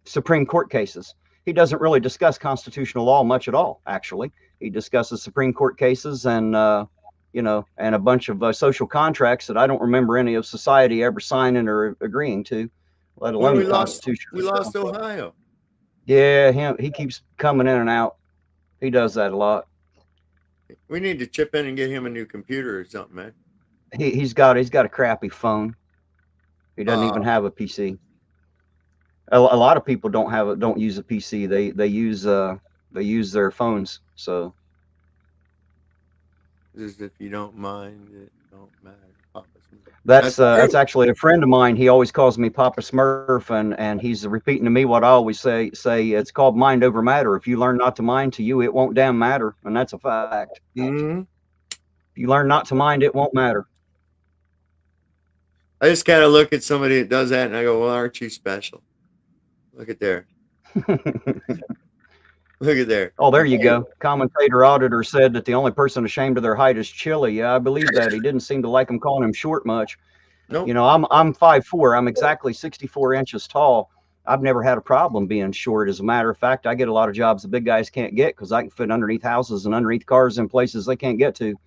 Supreme Court cases. He doesn't really discuss constitutional law much at all, actually. He discusses Supreme Court cases and, and a bunch of social contracts that I don't remember any of society ever signing or agreeing to, let alone the Constitution. We lost Ohio. Yeah, he keeps coming in and out. He does that a lot. We need to chip in and get him a new computer or something, man. He's got a crappy phone. He doesn't even have a PC. A lot of people don't use a PC. They use their phones. So just if you don't mind, it don't matter. That's actually a friend of mine. He always calls me Papa Smurf, and he's repeating to me what I always say. It's called mind over matter. If you learn not to mind, to you it won't damn matter, and that's a fact. Mm-hmm. If you learn not to mind, it won't matter. I just kind of look at somebody that does that, and I go, "Well, aren't you special? Look at there." Look at there. Oh, there you go. Commentator auditor said that the only person ashamed of their height is Chili. Yeah, I believe that. He didn't seem to like him calling him short much. Nope. You know, I'm 5'4". I'm exactly 64 inches tall. I've never had a problem being short. As a matter of fact, I get a lot of jobs the big guys can't get because I can fit underneath houses and underneath cars in places they can't get to.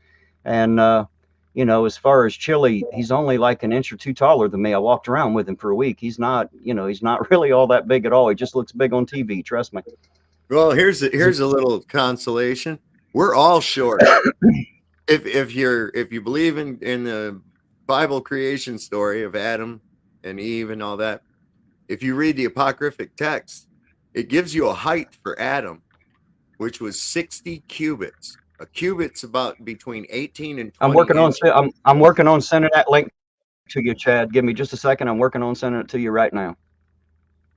And as far as Chili, he's only like an inch or two taller than me. I walked around with him for a week. He's not really all that big at all. He just looks big on TV. Trust me. Well, here's a little consolation. We're all short. if you believe in the Bible creation story of Adam and Eve and all that, if you read the apocryphic text, it gives you a height for Adam, which was 60 cubits. A cubit's about between 18 and 20. I'm working on sending that link to you, Chad. Give me just a second. I'm working on sending it to you right now.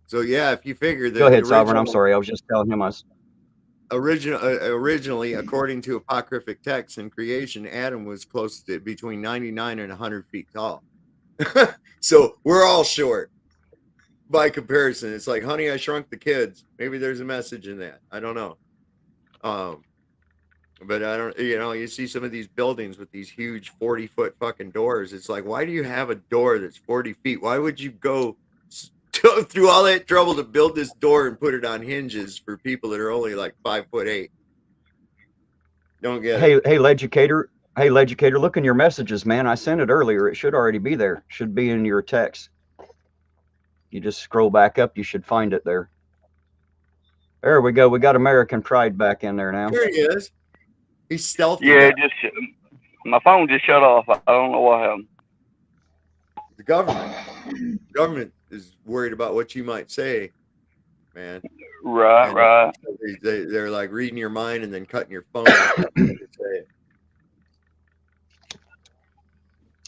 So yeah, if you figure that. Go ahead, Sovereign. I'm sorry. I was just telling him originally, according to apocryphic texts in creation, Adam was close to between 99 and 100 feet tall. So we're all short by comparison. It's like, Honey, I Shrunk the Kids. Maybe there's a message in that. I don't know. But I don't. You see some of these buildings with these huge 40-foot fucking doors. It's like, why do you have a door that's 40 feet? Why would you go through all that trouble to build this door and put it on hinges for people that are only like 5'8"? Don't get it. Hey, Leducator, look in your messages, man. I sent it earlier. It should already be there. Should be in your text. You just scroll back up. You should find it there. There we go. We got American Pride back in there now. There he is. He's stealthy. Yeah, my phone just shut off. I don't know what happened. The government is worried about what you might say, man. Right. They're like reading your mind and then cutting your phone off.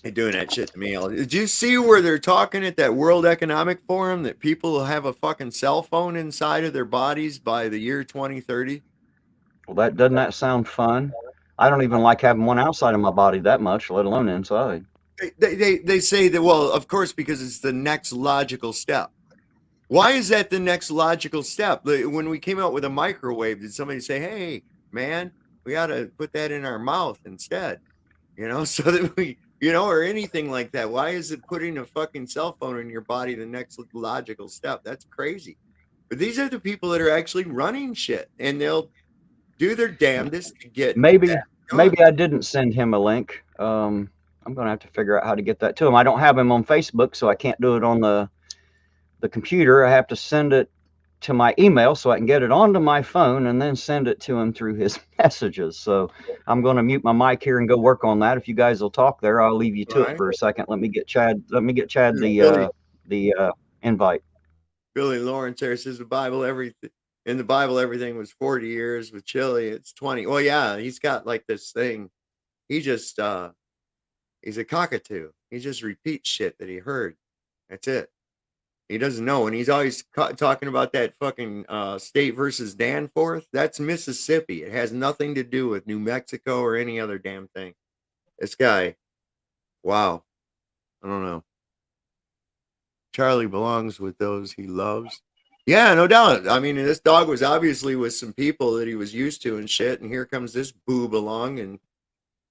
They're doing that shit to me. Did you see where they're talking at that World Economic Forum that people will have a fucking cell phone inside of their bodies by the year 2030? Well, doesn't that sound fun? I don't even like having one outside of my body that much, let alone inside. They say that, well, of course, because it's the next logical step. Why is that the next logical step? When we came out with a microwave, did somebody say, hey, man, we got to put that in our mouth instead? So that we, or anything like that. Why is it putting a fucking cell phone in your body the next logical step? That's crazy. But these are the people that are actually running shit, and they'll do their damnedest to get. Maybe I didn't send him a link. I'm going to have to figure out how to get that to him. I don't have him on Facebook, so I can't do it on the computer. I have to send it to my email so I can get it onto my phone and then send it to him through his messages. So I'm going to mute my mic here and go work on that. If you guys will talk there, I'll leave you to it for a second. Let me get Chad the invite. Billy Lawrence there says in the Bible, everything was 40 years. With Chili, it's 20. Well, yeah, he's got like this thing. He just, he's a cockatoo. He just repeats shit that he heard. That's it. He doesn't know, and he's always talking about that fucking state versus Danforth. That's Mississippi. It has nothing to do with New Mexico or any other damn thing. This guy, wow, I don't know. Charlie belongs with those he loves. Yeah, no doubt. I mean, this dog was obviously with some people that he was used to and shit, and here comes this boob along and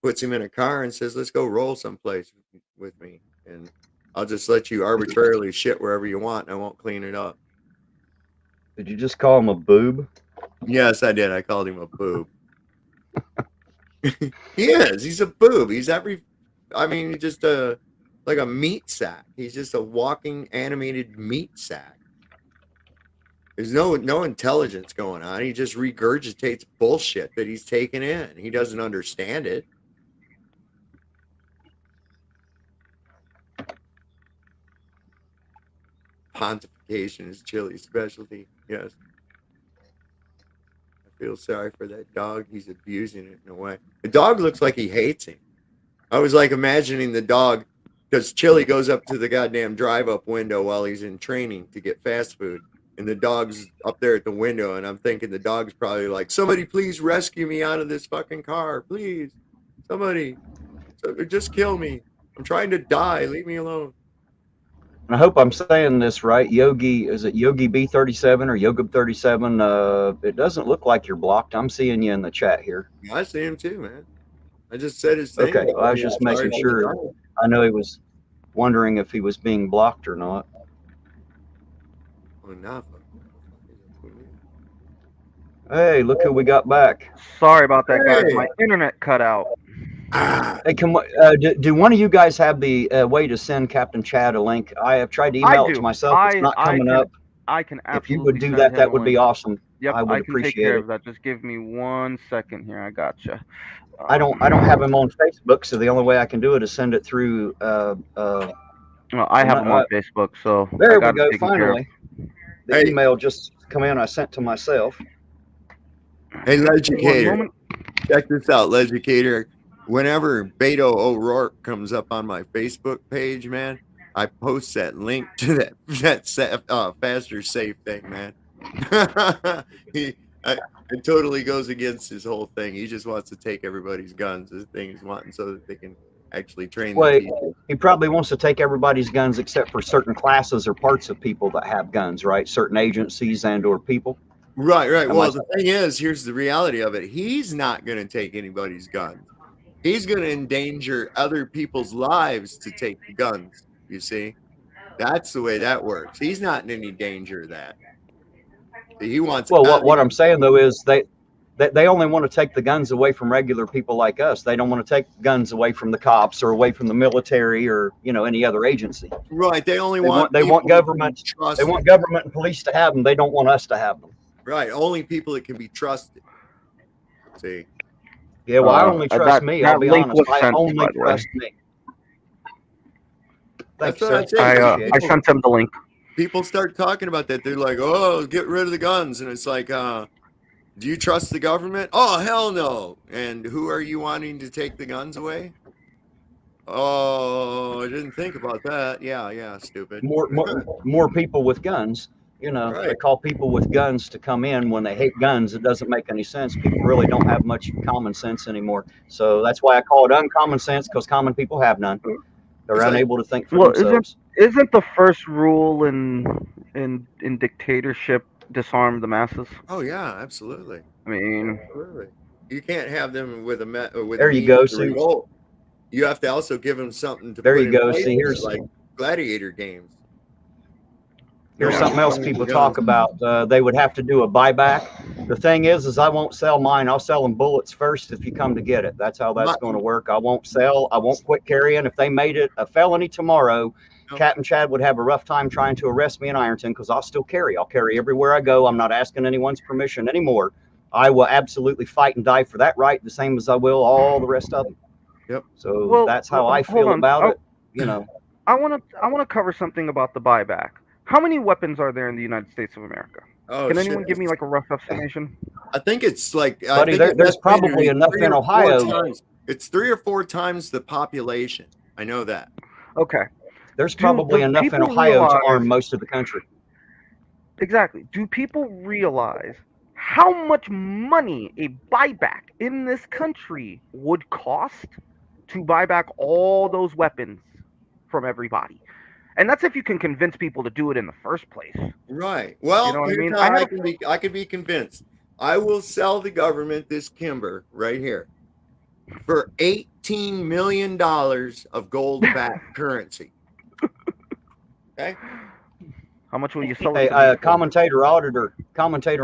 puts him in a car and says, "Let's go roll someplace with me, and I'll just let you arbitrarily shit wherever you want, and I won't clean it up." Did you just call him a boob? Yes, I did. I called him a boob. He is. He's a boob. He's he's just like a meat sack. He's just a walking animated meat sack. There's no intelligence going on. He just regurgitates bullshit that he's taken in. He doesn't understand it. Pontification is Chili's specialty. Yes. I feel sorry for that dog. He's abusing it in a way. The dog looks like he hates him. I was like imagining the dog, because Chili goes up to the goddamn drive-up window while he's in training to get fast food. And the dog's up there at the window, and I'm thinking the dog's probably like, "Somebody please rescue me out of this fucking car. Please. Somebody. Just kill me. I'm trying to die. Leave me alone." And I hope I'm saying this right. Yogi, is it Yogi B37 or Yoga 37? It doesn't look like you're blocked. I'm seeing you in the chat here. I see him too, man. I just said his thing. Okay, well, I was just making sure. I know he was wondering if he was being blocked or not. Hey, look who we got back. Sorry about that, guys. My internet cut out. Hey, do one of you guys have the way to send Captain Chad a link? I have tried to email it to myself. It's not coming up. I can absolutely. If you would do that, that would be awesome. Yep, I would can appreciate take care it. of that. Just give me 1 second here. I gotcha. I don't have him on Facebook, so the only way I can do it is send it through. Well, I have him on Facebook, so there we go. Finally, the email just come in. I sent to myself. Hey, Legicator, check this out, Legicator. Whenever Beto O'Rourke comes up on my Facebook page, man, I post that link to that faster safe thing, man. It totally goes against his whole thing. He just wants to take everybody's guns. This thing is wanting so that they can actually train the people. He probably wants to take everybody's guns except for certain classes or parts of people that have guns, right? Certain agencies and or people. Right. Well, the thing is, here's the reality of it. He's not going to take anybody's guns. He's going to endanger other people's lives to take the guns, you see? That's the way that works. He's not in any danger of that. He wants. Well, what I'm saying though is they only want to take the guns away from regular people like us. They don't want to take guns away from the cops or away from the military or any other agency. Right. They want government. They want government and police to have them. They don't want us to have them. Right. Only people that can be trusted. See. Yeah. Well, I only trust me. I'll be honest. I only trust me. Thanks, sir. I sent him the link. People start talking about that. They're like, "Oh, get rid of the guns," and it's like, "Do you trust the government?" "Oh, hell no!" "And who are you wanting to take the guns away?" "Oh, I didn't think about that." Yeah, stupid. More people with guns. Right. They call people with guns to come in when they hate guns. It doesn't make any sense. People really don't have much common sense anymore. So that's why I call it uncommon sense, because common people have none. They're unable to think for themselves. Isn't the first rule in dictatorship disarm the masses? Oh yeah, absolutely. I mean, absolutely. You can't have them with there you go. See, you have to also give them something to. There you go. See, here's like gladiator games. Here's something else people talk about. They would have to do a buyback. The thing is I won't sell mine. I'll sell them bullets first if you come to get it. That's how that's going to work. I won't sell. I won't quit carrying. If they made it a felony tomorrow, Captain Chad would have a rough time trying to arrest me in Ironton, because I'll still carry. I'll carry everywhere I go. I'm not asking anyone's permission anymore. I will absolutely fight and die for that right, the same as I will all the rest of them. Yep. So that's how I feel about it. I want to cover something about the buyback. How many weapons are there in the United States of America? Can anyone give me like a rough estimation? I think it's like, buddy, there's probably enough in Ohio. It's 3 or 4 times the population. I know that. Okay. There's probably enough in people Ohio to realize- arm most of the country. Exactly. Do people realize how much money a buyback in this country would cost to buy back all those weapons from everybody? And that's if you can convince people to do it in the first place. Right. Well, You know what I here's mean? how I can be convinced. I will sell the government this Kimber right here for $18 million of gold-backed currency. Okay. How much will you sell Hey, it to me for? commentator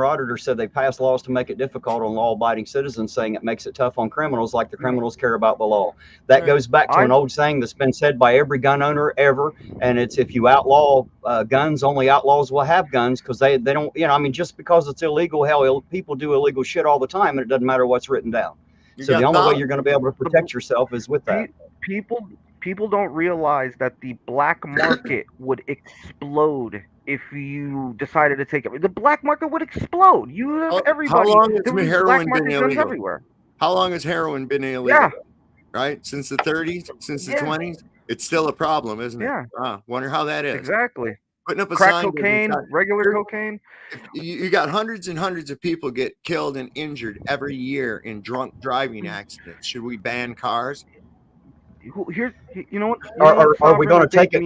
auditor said they passed laws to make it difficult on law-abiding citizens, saying it makes it tough on criminals, like the criminals care about the law. That Right. goes back to an old saying that's been said by every gun owner ever, and it's if you outlaw guns, only outlaws will have guns, because they don't, you know, I mean, just because it's illegal, hell, people do illegal shit all the time, and it doesn't matter what's written down. You So got the only way thousands. you're going to be able to protect yourself is with that. People don't realize that the black market would explode if you decided to take it. The black market would explode. You have everybody. How long has There was heroin black been market guns illegal? everywhere. How long has heroin been illegal? Yeah. Right? Since the 30s? Since the Yeah. 20s? It's still a problem, isn't it? Yeah. Wonder how that is. Exactly. Putting up a Crack sign. cocaine, regular cocaine. You got hundreds and hundreds of people get killed and injured every year in drunk driving accidents. Should we ban cars? Here's, you know what? Are we going to take it?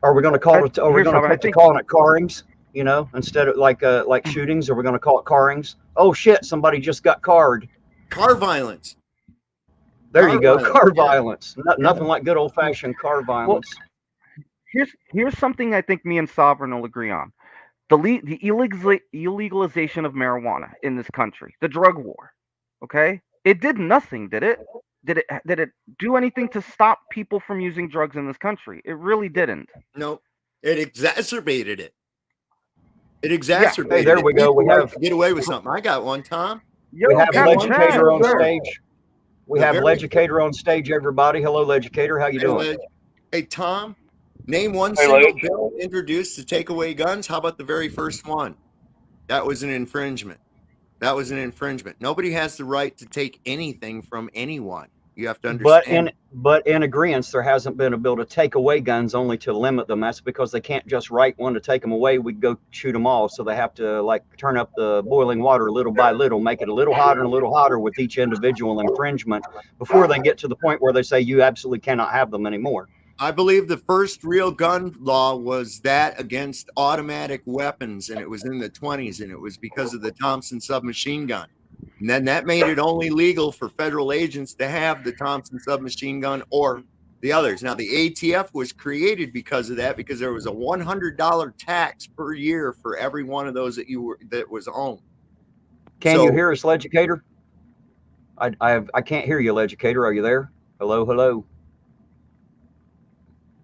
Are we going to call it? Are we going to take to calling it carrings? You know, instead of like shootings, are we going to call it carrings? Oh shit! Somebody just got carred. Car violence. There you go. Car violence. Nothing like good old fashioned car violence. Well, here's something I think me and Sovereign will agree on: the illegalization of marijuana in this country, the drug war. Okay, it did nothing, did it? Did it do anything to stop people from using drugs in this country? It really didn't. No, it exacerbated it. It exacerbated. Hey, there we go. We have to get away with something. I got one, Tom. We have Legicator on stage. We have Legicator on stage. Everybody, hello, Legicator. How you doing? Hey, Tom. Name one single bill introduced to take away guns. How about the very first one? That was an infringement. Nobody has the right to take anything from anyone. You have to understand. But in agreement, there hasn't been a bill to take away guns, only to limit them. That's because they can't just write one to take them away. We go shoot them all. So they have to like turn up the boiling water little by little, make it a little hotter with each individual infringement before they get to the point where they say you absolutely cannot have them anymore. I believe the first real gun law was that against automatic weapons, and it was in the 20s, and it was because of the Thompson submachine gun. And then that made it only legal for federal agents to have the Thompson submachine gun or the others. Now, the ATF was created because of that, because there was a $100 tax per year for every one of those that was owned. Can you hear us, Legicator? I can't hear you, Legicator. Are you there? Hello.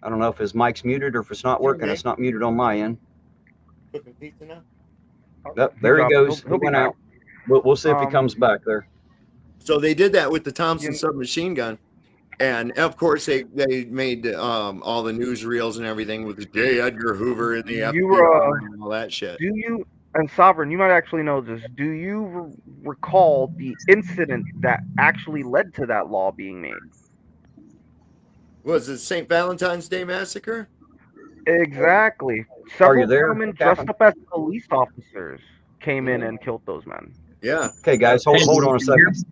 I don't know if his mic's muted or if it's not working. It's not muted on my end. Cooking pizza now? Oh, there he goes. He went out. We'll see if he comes back there. So they did that with the Thompson submachine gun. And of course, they made all the newsreels and everything with the J. Edgar Hoover and the FBI and all that shit. Do you, and Sovereign, you might actually know this, do you recall the incident that actually led to that law being made? Was it St. Valentine's Day Massacre? Exactly. Several gentlemen dressed up as police officers came in and killed those men. Yeah. Okay, guys, hold on a second.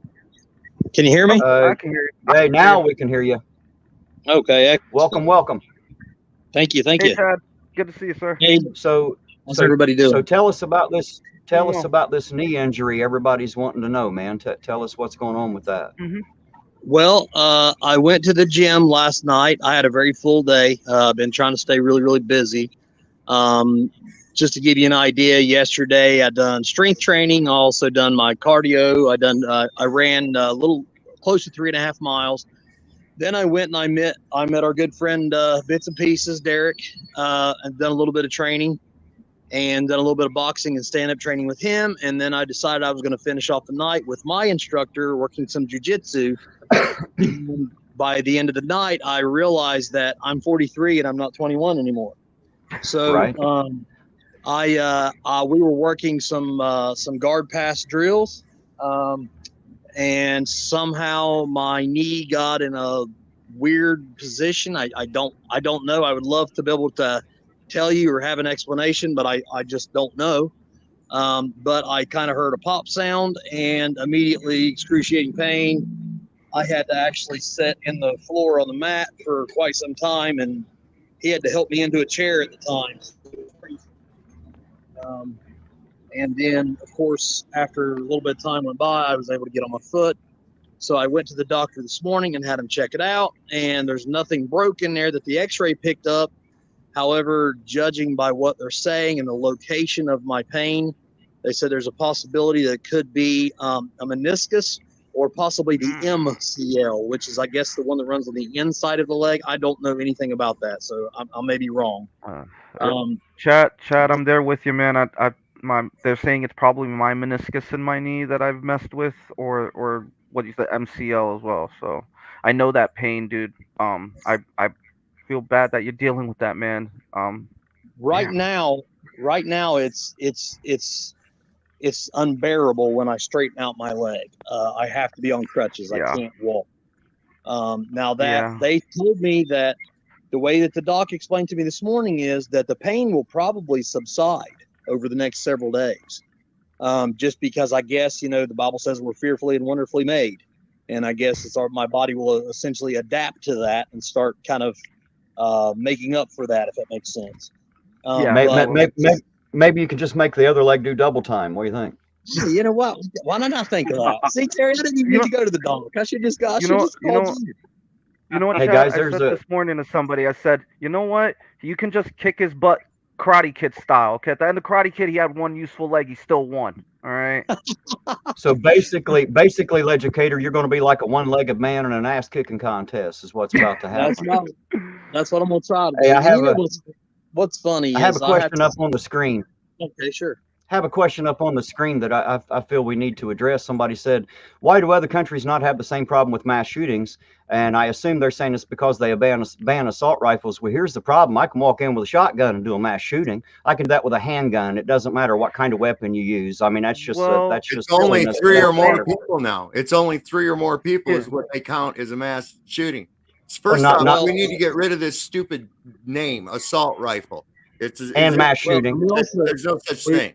Can you hear me? I can hear you. Hey, now we can hear you. Okay. Welcome. Thank you. Hey, Chad. Good to see you, sir. Hey, so how's everybody doing? So tell us about this. Tell us about this knee injury. Everybody's wanting to know, man. Tell us what's going on with that. Mm-hmm. Well, I went to the gym last night. I had a very full day. I've been trying to stay really, really busy. Just to give you an idea, yesterday I done strength training. I also done my cardio. I ran a little close to 3.5 miles. Then I went and I met our good friend Bits and Pieces, Derek, and done a little bit of training and done a little bit of boxing and stand-up training with him. And then I decided I was going to finish off the night with my instructor working some jiu-jitsu. By the end of the night, I realized that I'm 43 and I'm not 21 anymore. So right. We were working some guard pass drills, and somehow my knee got in a weird position. I don't know. I would love to be able to tell you or have an explanation, but I just don't know. But I kind of heard a pop sound and immediately excruciating pain. I had to actually sit in the floor on the mat for quite some time, and he had to help me into a chair at the time. And then, of course, after a little bit of time went by, I was able to get on my foot. So I went to the doctor this morning and had him check it out, and there's nothing broken there that the x-ray picked up. However, judging by what they're saying and the location of my pain, they said there's a possibility that it could be a meniscus or possibly the MCL, which is, I guess, the one that runs on the inside of the leg. I don't know anything about that, so I may be wrong. Chat, I'm there with you, man. They're saying it's probably my meniscus in my knee that I've messed with, or what you said, MCL as well. So I know that pain, dude. I feel bad that you're dealing with that, man. Right now, it's unbearable when I straighten out my leg. I have to be on crutches. Yeah. I can't walk. Now that they told me that the way that the doc explained to me this morning is that the pain will probably subside over the next several days. Just because I guess, the Bible says we're fearfully and wonderfully made. And I guess my body will essentially adapt to that and start kind of making up for that, if that makes sense. Maybe you could just make the other leg do double time. What do you think? You know what? Why did I not think of that? See, Terry, I didn't even need to go to the doc. I should just go. You know what? Hey Chad, guys, I said this morning to somebody. I said, you know what? You can just kick his butt, Karate Kid style. Okay, at the end of Karate Kid, he had one useful leg. He still won. All right. So basically, Legicator, you're going to be like a one-legged man in an ass-kicking contest. Is what's about to happen. That's what I'm going to try to do. Hey, what's funny? I have a question up on the screen. Okay, sure. Have a question up on the screen that I feel we need to address. Somebody said, why do other countries not have the same problem with mass shootings? And I assume they're saying it's because they ban assault rifles. Well, here's the problem. I can walk in with a shotgun and do a mass shooting. I can do that with a handgun. It doesn't matter what kind of weapon you use. I mean, that's just only 3 or more people now. It's only 3 or more people is what they count as a mass shooting. First off, we need to get rid of this stupid name, assault rifle. Mass shooting. There's no such thing.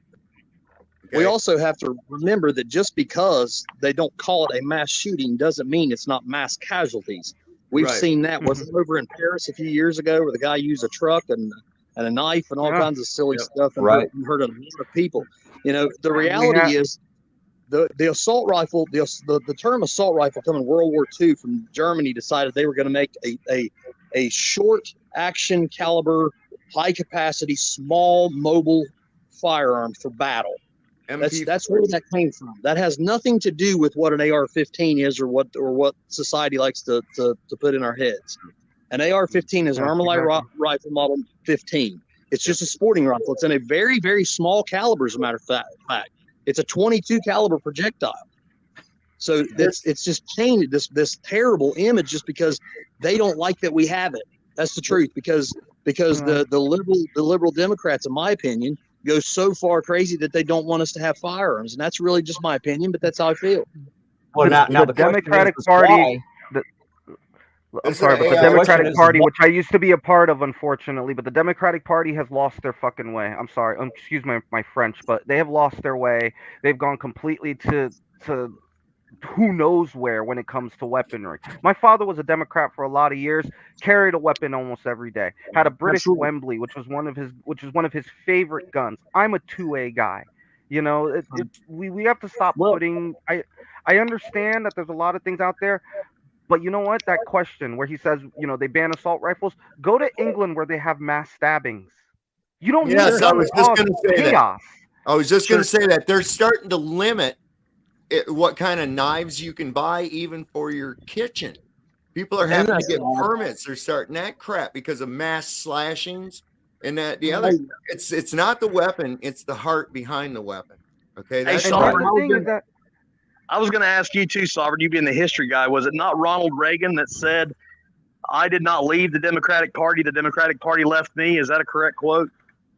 Okay. We also have to remember that just because they don't call it a mass shooting doesn't mean it's not mass casualties. We've seen that over in Paris a few years ago where the guy used a truck and a knife and all kinds of silly stuff and hurt a lot of people. The reality is the assault rifle, the term assault rifle come in World War II from Germany decided they were going to make a short action caliber, high capacity, small mobile firearm for battle. That's where that came from. That has nothing to do with what an AR-15 is or what society likes to put in our heads. An AR-15 is an Armalite rifle model 15. It's just a sporting rifle. It's in a very, very small caliber, as a matter of fact. It's a 22 caliber projectile. So it's just painted this terrible image just because they don't like that we have it. That's the truth. Because the liberal Democrats, in my opinion, go so far crazy that they don't want us to have firearms, and that's really just my opinion, but that's how I feel. Well, now the Democratic Party. I'm sorry, but the Democratic Party, which I used to be a part of, unfortunately, but the Democratic Party has lost their fucking way. I'm sorry, excuse my French, but they have lost their way. They've gone completely to who knows where when it comes to weaponry. My father was a Democrat for a lot of years, carried a weapon almost every day, had a British Wembley, which is one of his favorite guns. I'm a 2A guy. We have to stop putting. I understand that there's a lot of things out there, but you know what? That question where he says, they ban assault rifles. Go to England where they have mass stabbings. You don't need I was just going to say chaos. I was just going to say that they're starting to limit what kind of knives you can buy even for your kitchen. People are having to get permits. They're starting that crap because of mass slashings and that the other. It's not the weapon; it's the heart behind the weapon. Okay, that's I was going to ask you too, Sovereign. You being the history guy, was it not Ronald Reagan that said, "I did not leave the Democratic Party; the Democratic Party left me"? Is that a correct quote?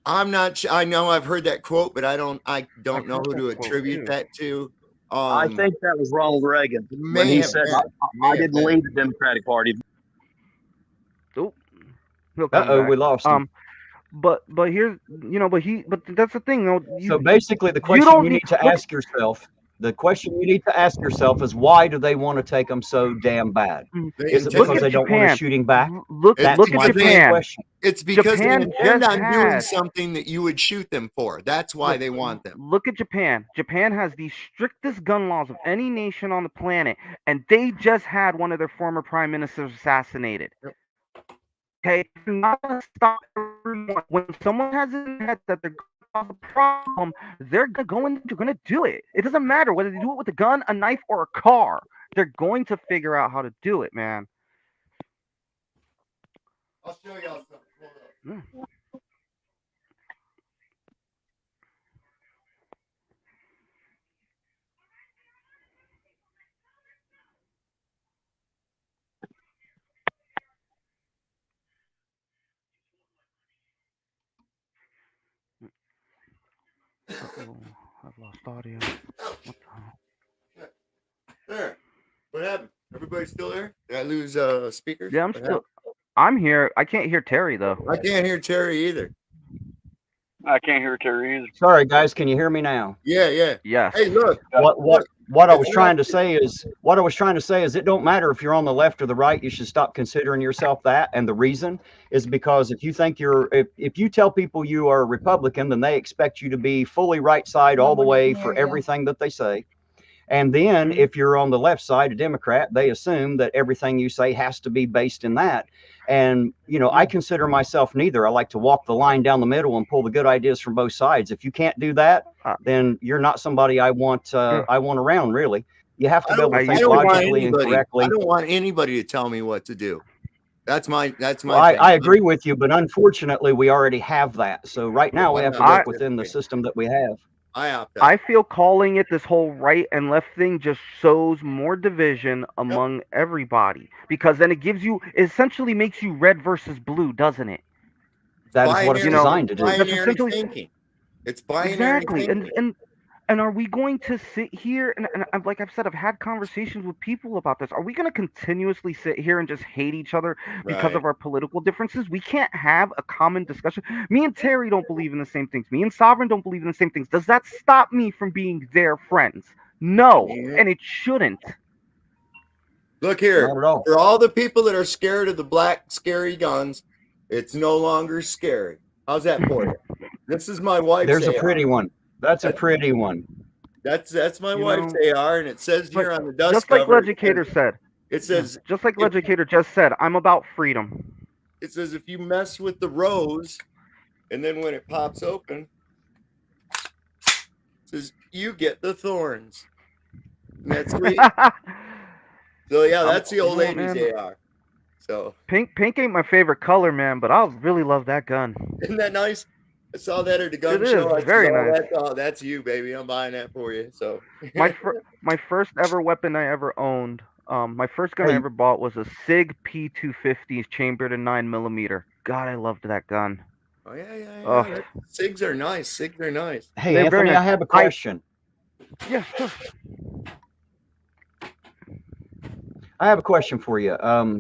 I'm not. I know I've heard that quote, but I don't know who to attribute that to. I think that was Ronald Reagan when he said, "I didn't leave the Democratic Party." Oh, he'll come Uh-oh, back. we lost him. But here's but that's the thing though. So basically, the You question don't you need need to look ask yourself, is why do they want to take them so damn bad? They Is it look because intend. at they don't want us Japan. shooting back? Look It's That's look at my because first they. Japan. question. It's because they Japan intend just on doing had something that you would shoot them for. That's why they want them. look at Japan. Japan has the strictest gun laws of any nation on the planet, and they just had one of their former prime ministers assassinated. Yep. Okay, you're not gonna stop everyone. When someone has in their head that they're gonna cause a problem, they're gonna do it. It doesn't matter whether they do it with a gun, a knife, or a car. They're going to figure out how to do it, man. I'll show y'all something. Hold up. Uh-oh, I've lost audio. What the hell? There. What happened? Everybody still there? Did I lose speakers? Yeah, I'm here. I can't hear Terry though. I can't hear Terry either. I can't hear Terry either. Sorry, guys, can you hear me now? Yeah. Yes. Hey, look. What I was trying to say is it don't matter if you're on the left or the right. You should stop considering yourself that. And the reason is because if you tell people you are a Republican, then they expect you to be fully right side all the way for everything that they say. And then if you're on the left side, a Democrat, they assume that everything you say has to be based in that. And, I consider myself neither. I like to walk the line down the middle and pull the good ideas from both sides. If you can't do that, then you're not somebody I want around, really. You have to be able to think logically and correctly. I don't want anybody to tell me what to do. That's my thing. I agree with you, but unfortunately, we already have that. So right now, we have to work within the system that we have. I feel calling it this whole right and left thing just sows more division among everybody, because then it essentially makes you red versus blue, doesn't it? That is what it's designed to do. Binary thinking. It's binary thinking. And are we going to sit here and like I've said, I've had conversations with people about this. Are we going to continuously sit here and just hate each other because of our political differences? We can't have a common discussion. Me and Terry don't believe in the same things. Me and Sovereign don't believe in the same things. Does that stop me from being their friends? No, and it shouldn't. Look here, not at all. For all the people that are scared of the black scary guns, it's no longer scary. How's that for you? This is my wife's There's AR. a pretty one. That's a pretty one. That's my wife's AR, and it says here on the dust just like cover. Legicator said. It says just like Legicator just said. I'm about freedom. It says if you mess with the rose, and then when it pops open, it says you get the thorns. And that's sweet. So yeah, that's the old lady's AR. So pink ain't my favorite color, man, but I really love that gun. Isn't that nice? I saw that at the gun show. It's very nice. That's you, baby. I'm buying that for you. So my first ever weapon I ever owned, my first gun I ever bought was a SIG P250 chambered in 9mm. God, I loved that gun. Oh yeah. SIGs are nice. Hey, Anthony, I have a question. Yeah, sure. I have a question for you.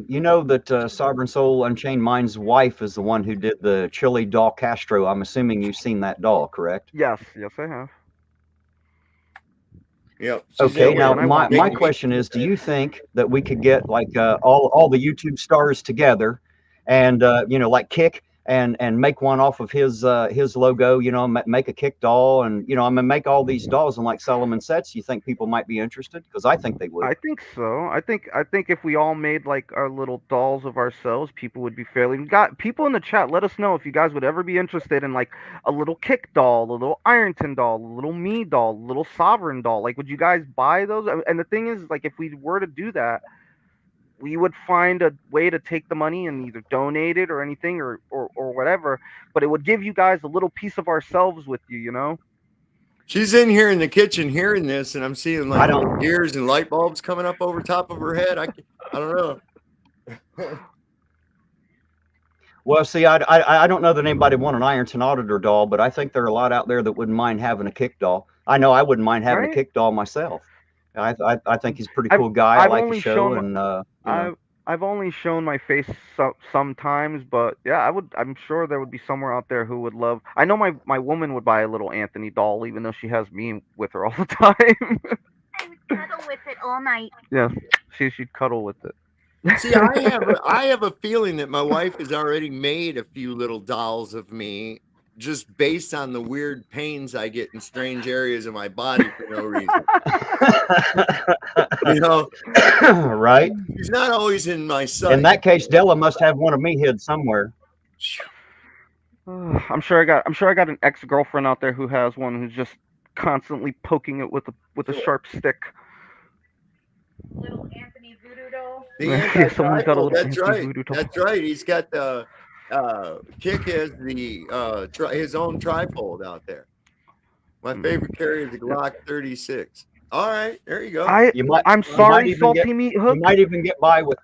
You know that Sovereign Soul Unchained Mind's wife is the one who did the Chili doll Castro. I'm assuming you've seen that doll, correct? Yes, I have. Yep. Okay, now my question is, do you think that we could get like all the YouTube stars together and like Kick and make one off of his logo, make a Kick doll, and I'm gonna make all these dolls and like sell them in sets? You think people might be interested? Because I think they would. I think so. I think if we all made like our little dolls of ourselves, people would be fairly. We got people in the chat. Let us know if you guys would ever be interested in like a little Kick doll, a little Ironton doll, a little Me doll, a little Sovereign doll. Like, would you guys buy those? And the thing is, like, if we were to do that, we would find a way to take the money and either donate it or anything or whatever, but it would give you guys a little piece of ourselves with you, She's in here in the kitchen hearing this, and I'm seeing like gears and light bulbs coming up over top of her head. I don't know. Well, see, I don't know that anybody want an Ironton Auditor doll, but I think there are a lot out there that wouldn't mind having a Kick doll. I know I wouldn't mind having a Kick doll myself. I think he's a pretty cool guy. I like the show, and I've only shown my face sometimes, but yeah, I'm sure there would be somewhere out there who would love. I know my woman would buy a little Anthony doll, even though she has me with her all the time. I would cuddle with it all night. Yeah, she'd cuddle with it. See, I have a feeling that my wife has already made a few little dolls of me just based on the weird pains I get in strange areas of my body for no reason. You know, Right. she's not always in my sight. In that case, Della must have one of me hid somewhere. I'm sure I got an ex-girlfriend out there who has one who's just constantly poking it with a sharp stick. Little Anthony voodoo doll. The Yeah, someone's got a little that's right. anti-voodoo doll. That's right. He's got the Kick has the his own trifold out there. My favorite carrier is the Glock 36. All right, there you go. I'm sorry, Salty Meat Hook. You might even get by with.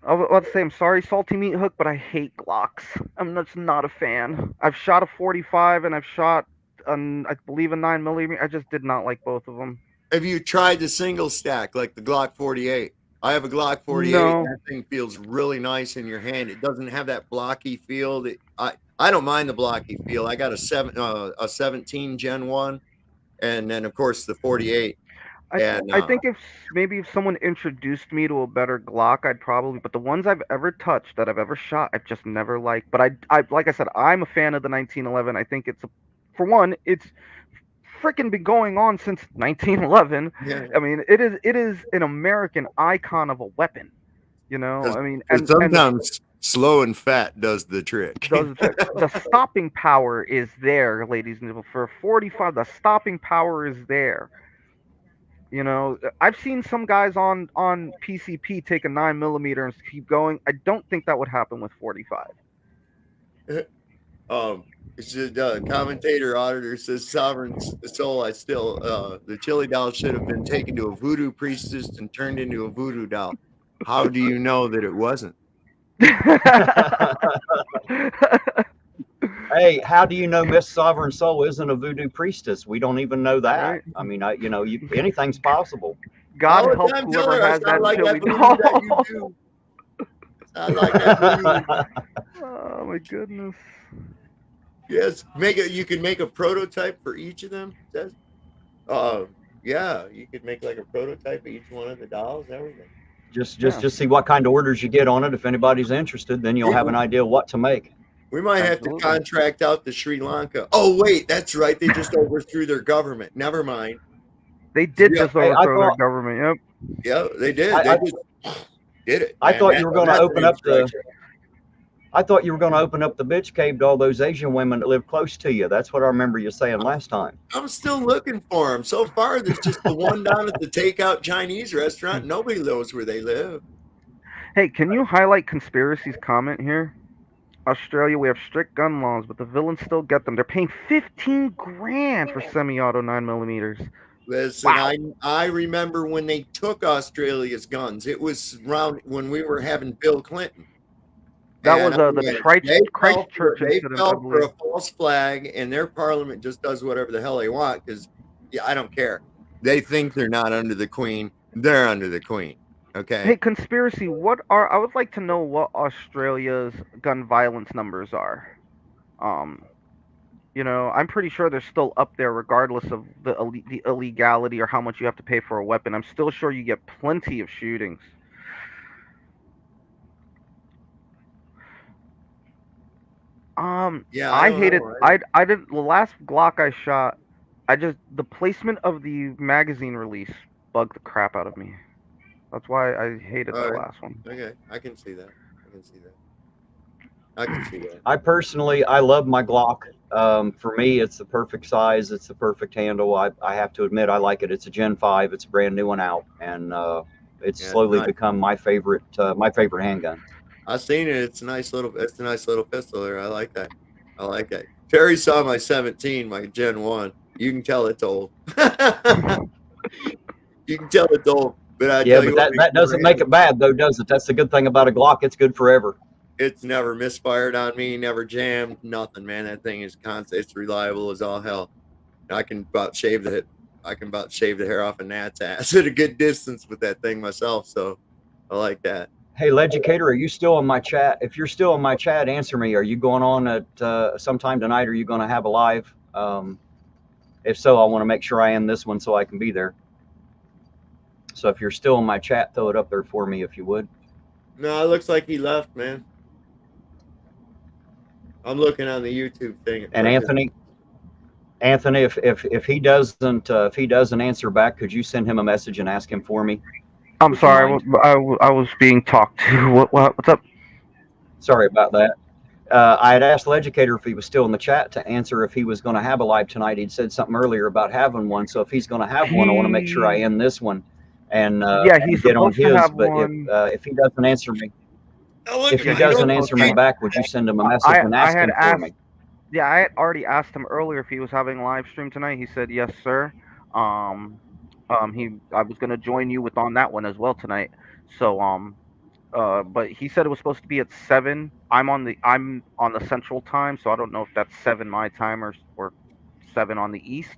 I was about to say, I'm sorry, Salty Meat Hook, but I hate Glocks. I'm just not a fan. I've shot a 45 and I've shot, I believe, a 9mm. I just did not like both of them. Have you tried the single stack like the Glock 48? I have a Glock 48. No. That thing feels really nice in your hand. It doesn't have that blocky feel. I don't mind the blocky feel. I got a 17 Gen 1, and then, of course, the 48. I think if someone introduced me to a better Glock, I'd probably. But the ones I've ever touched that I've ever shot, I've just never liked. But I like I said, I'm a fan of the 1911. I think for one, it's freaking been going on since 1911. Yeah. I mean, it is an American icon of a weapon. You know, I mean, and sometimes slow and fat does the trick. The stopping power is there, ladies and gentlemen. For a 45, the stopping power is there. You know, I've seen some guys on PCP take a 9mm and keep going. I don't think that would happen with 45. It's just commentator auditor says Sovereign Soul. The chili doll should have been taken to a voodoo priestess and turned into a voodoo doll. How do you know that it wasn't? Hey, how do you know Miss Sovereign Soul isn't a voodoo priestess? We don't even know that. Right. I mean, anything's possible. God All the help time, whoever Taylor, I has sound that like chili voodoo doll. that you do. I like that voodoo. Oh my goodness. Yes, you can make a prototype for each of them. Yeah, you could make like a prototype of each one of the dolls, everything. Just see what kind of orders you get on it. If anybody's interested, then you'll have an idea what to make. We might have to contract out to Sri Lanka. Oh wait, that's right. They just overthrew their government. Never mind. They did just overthrow their government. Yep. Yeah, they did. They just did it. I thought you were going to open up I thought you were going to open up the bitch cave to all those Asian women that live close to you. That's what I remember you saying last time. I'm still looking for them. So far, there's just the one down at the takeout Chinese restaurant. Nobody knows where they live. Hey, can you highlight Conspiracy's comment here? Australia, we have strict gun laws, but the villains still get them. They're paying $15,000 for semi-auto 9mm. Listen, wow. I remember when they took Australia's guns. It was around when we were having Bill Clinton. That was the Christchurch incident. They fell for a false flag, and their parliament just does whatever the hell they want because, I don't care. They think they're not under the Queen. They're under the Queen. Okay. Hey, Conspiracy, I would like to know what Australia's gun violence numbers are. You know, I'm pretty sure they're still up there regardless of the illegality or how much you have to pay for a weapon. I'm still sure you get plenty of shootings. Yeah, I hated. I did the last Glock I shot. The placement of the magazine release bugged the crap out of me. That's why I hated the last one. Okay, I can see that. I can see that. I love my Glock. For me, it's the perfect size. It's the perfect handle. I have to admit, I like it. It's a Gen 5. It's a brand new one out, and it's slowly become my favorite handgun. I've seen it. It's a nice little pistol there. I like that. Terry saw my 17, my Gen 1. You can tell it's old. You can tell it's old. But that doesn't make it bad, though, does it? That's the good thing about a Glock. It's good forever. It's never misfired on me, never jammed, nothing, man. That thing is constant. It's reliable as all hell. I can about shave the hair off a gnat's ass at a good distance with that thing myself. So I like that. Hey, Legicator, are you still in my chat? If you're still in my chat, answer me. Are you going on at sometime tonight? Are you going to have a live? If so, I want to make sure I end this one so I can be there. So if you're still in my chat, throw it up there for me if you would. No, it looks like he left, man. I'm looking on the YouTube thing. And Anthony, if he doesn't answer back, could you send him a message and ask him for me? I'm Would you sorry. mind? I was being talked to. What's up? Sorry about that. I had asked Legicator if he was still in the chat to answer if he was going to have a live tonight. He'd said something earlier about having one. So if he's going to have one, I want to make sure I end this one and, Yeah, he's and get on supposed to his. have But one. if he doesn't answer me, if he Yeah, doesn't answer me back, would you send him a message and ask him for me? Yeah, I had already asked him earlier if he was having a live stream tonight. He said yes, sir. I was gonna join you on that one as well tonight. So but he said it was supposed to be at 7. I'm on the Central Time, so I don't know if that's 7 my time or 7 on the East.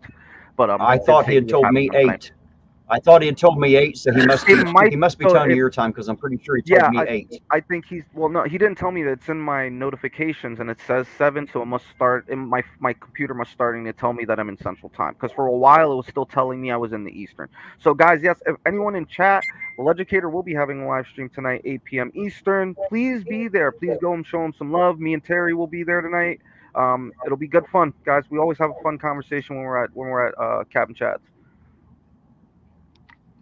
But I thought he had told me 8. I thought he had told me 8, so he must be telling you your time because I'm pretty sure he told me 8. I think no, he didn't tell me that. It's in my notifications and it says 7, so it must start in my computer must starting to tell me that I'm in Central Time because for a while it was still telling me I was in the Eastern. So guys, yes, if anyone in chat, the Legicator will be having a live stream tonight, 8 p.m. Eastern. Please be there. Please go and show him some love. Me and Terry will be there tonight. It'll be good fun, guys. We always have a fun conversation when we're at Captain Chad's.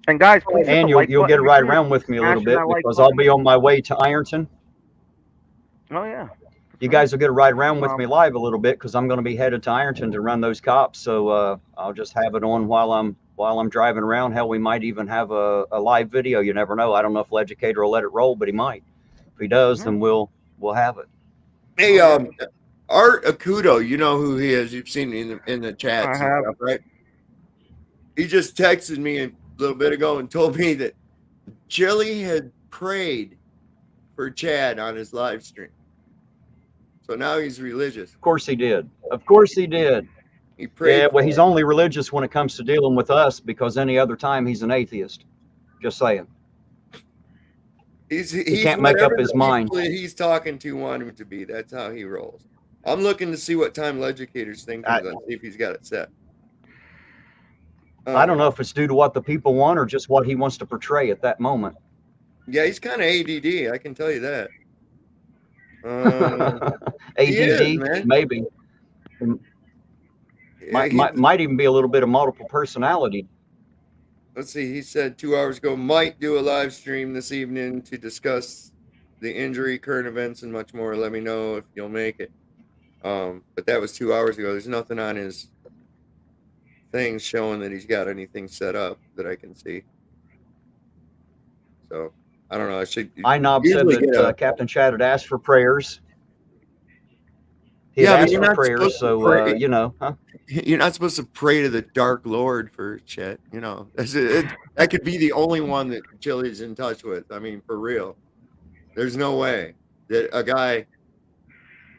And guys, please hit And the like you'll get a button. ride around with me a little bit because I'll be on my way to Ironton. Oh yeah. You guys will get a ride around with me live a little bit because I'm going to be headed to Ironton to run those cops. So I'll just have it on while I'm driving around. Hell, we might even have a live video. You never know. I don't know if Legicator will let it roll, but he might. If he does, then we'll have it. Hey, Art Akudo, you know who he is. You've seen him in the chats, and stuff, right? He just texted me a little bit ago and told me that Chili had prayed for Chad on his live stream. So now he's religious. Of course he did. Of course he did. He prayed. Yeah, well, he's only religious when it comes to dealing with us because any other time he's an atheist. Just saying. He can't make up his mind. He's talking to want him to be. That's how he rolls. I'm looking to see what time Legicator's thinking about, see if he's got it set. I don't know if it's due to what the people want or just what he wants to portray at that moment. Yeah, he's kind of ADD. I can tell you that. ADD, maybe. Might even be a little bit of multiple personality. Let's see. He said 2 hours ago, might do a live stream this evening to discuss the injury, current events, and much more. Let me know if you'll make it. But that was 2 hours ago. There's nothing on his things showing that he's got anything set up that I can see. So I don't know. Knob said that Captain Chad had asked for prayers. He asked for prayers, so you know, huh? You're not supposed to pray to the Dark Lord for Chet. You know, that could be the only one that Chili's in touch with. I mean, for real. There's no way that a guy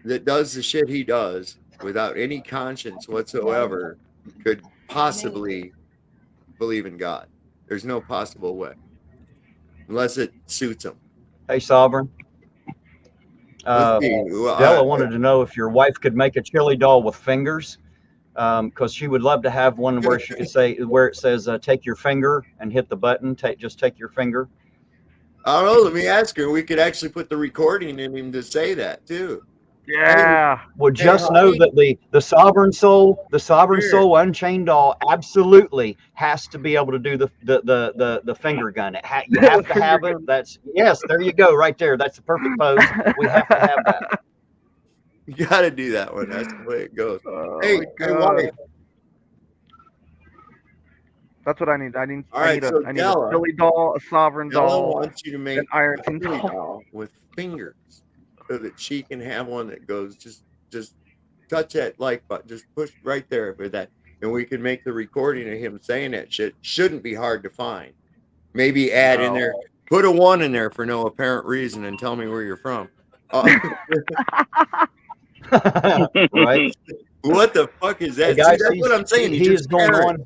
that does the shit he does without any conscience whatsoever could possibly believe in God. There's no possible way. Unless it suits him. Hey, Sovereign. Della wanted to know if your wife could make a chili doll with fingers, because she would love to have one where she could say, where it says, take your finger and hit the button. Just take your finger. I don't know. Let me ask her. We could actually put the recording in him to say that too. Yeah. Well, just know that the sovereign soul Unchained Doll absolutely has to be able to do the finger gun. You have to have it. Yes, there you go, right there. That's the perfect pose. We have to have that. You got to do that one. That's the way it goes. Hey, wife. That's what I need. I need a Chili doll, a sovereign doll. I want you to make an Ironton doll with fingers, so that she can have one that goes just touch that like button, just push right there for that, and we can make the recording of him saying that shit. Shouldn't be hard to find. Maybe add in there, put a 1 in there for no apparent reason, and tell me where you're from. Right? What the fuck is that? Hey guys, that's what I'm saying. He is going on.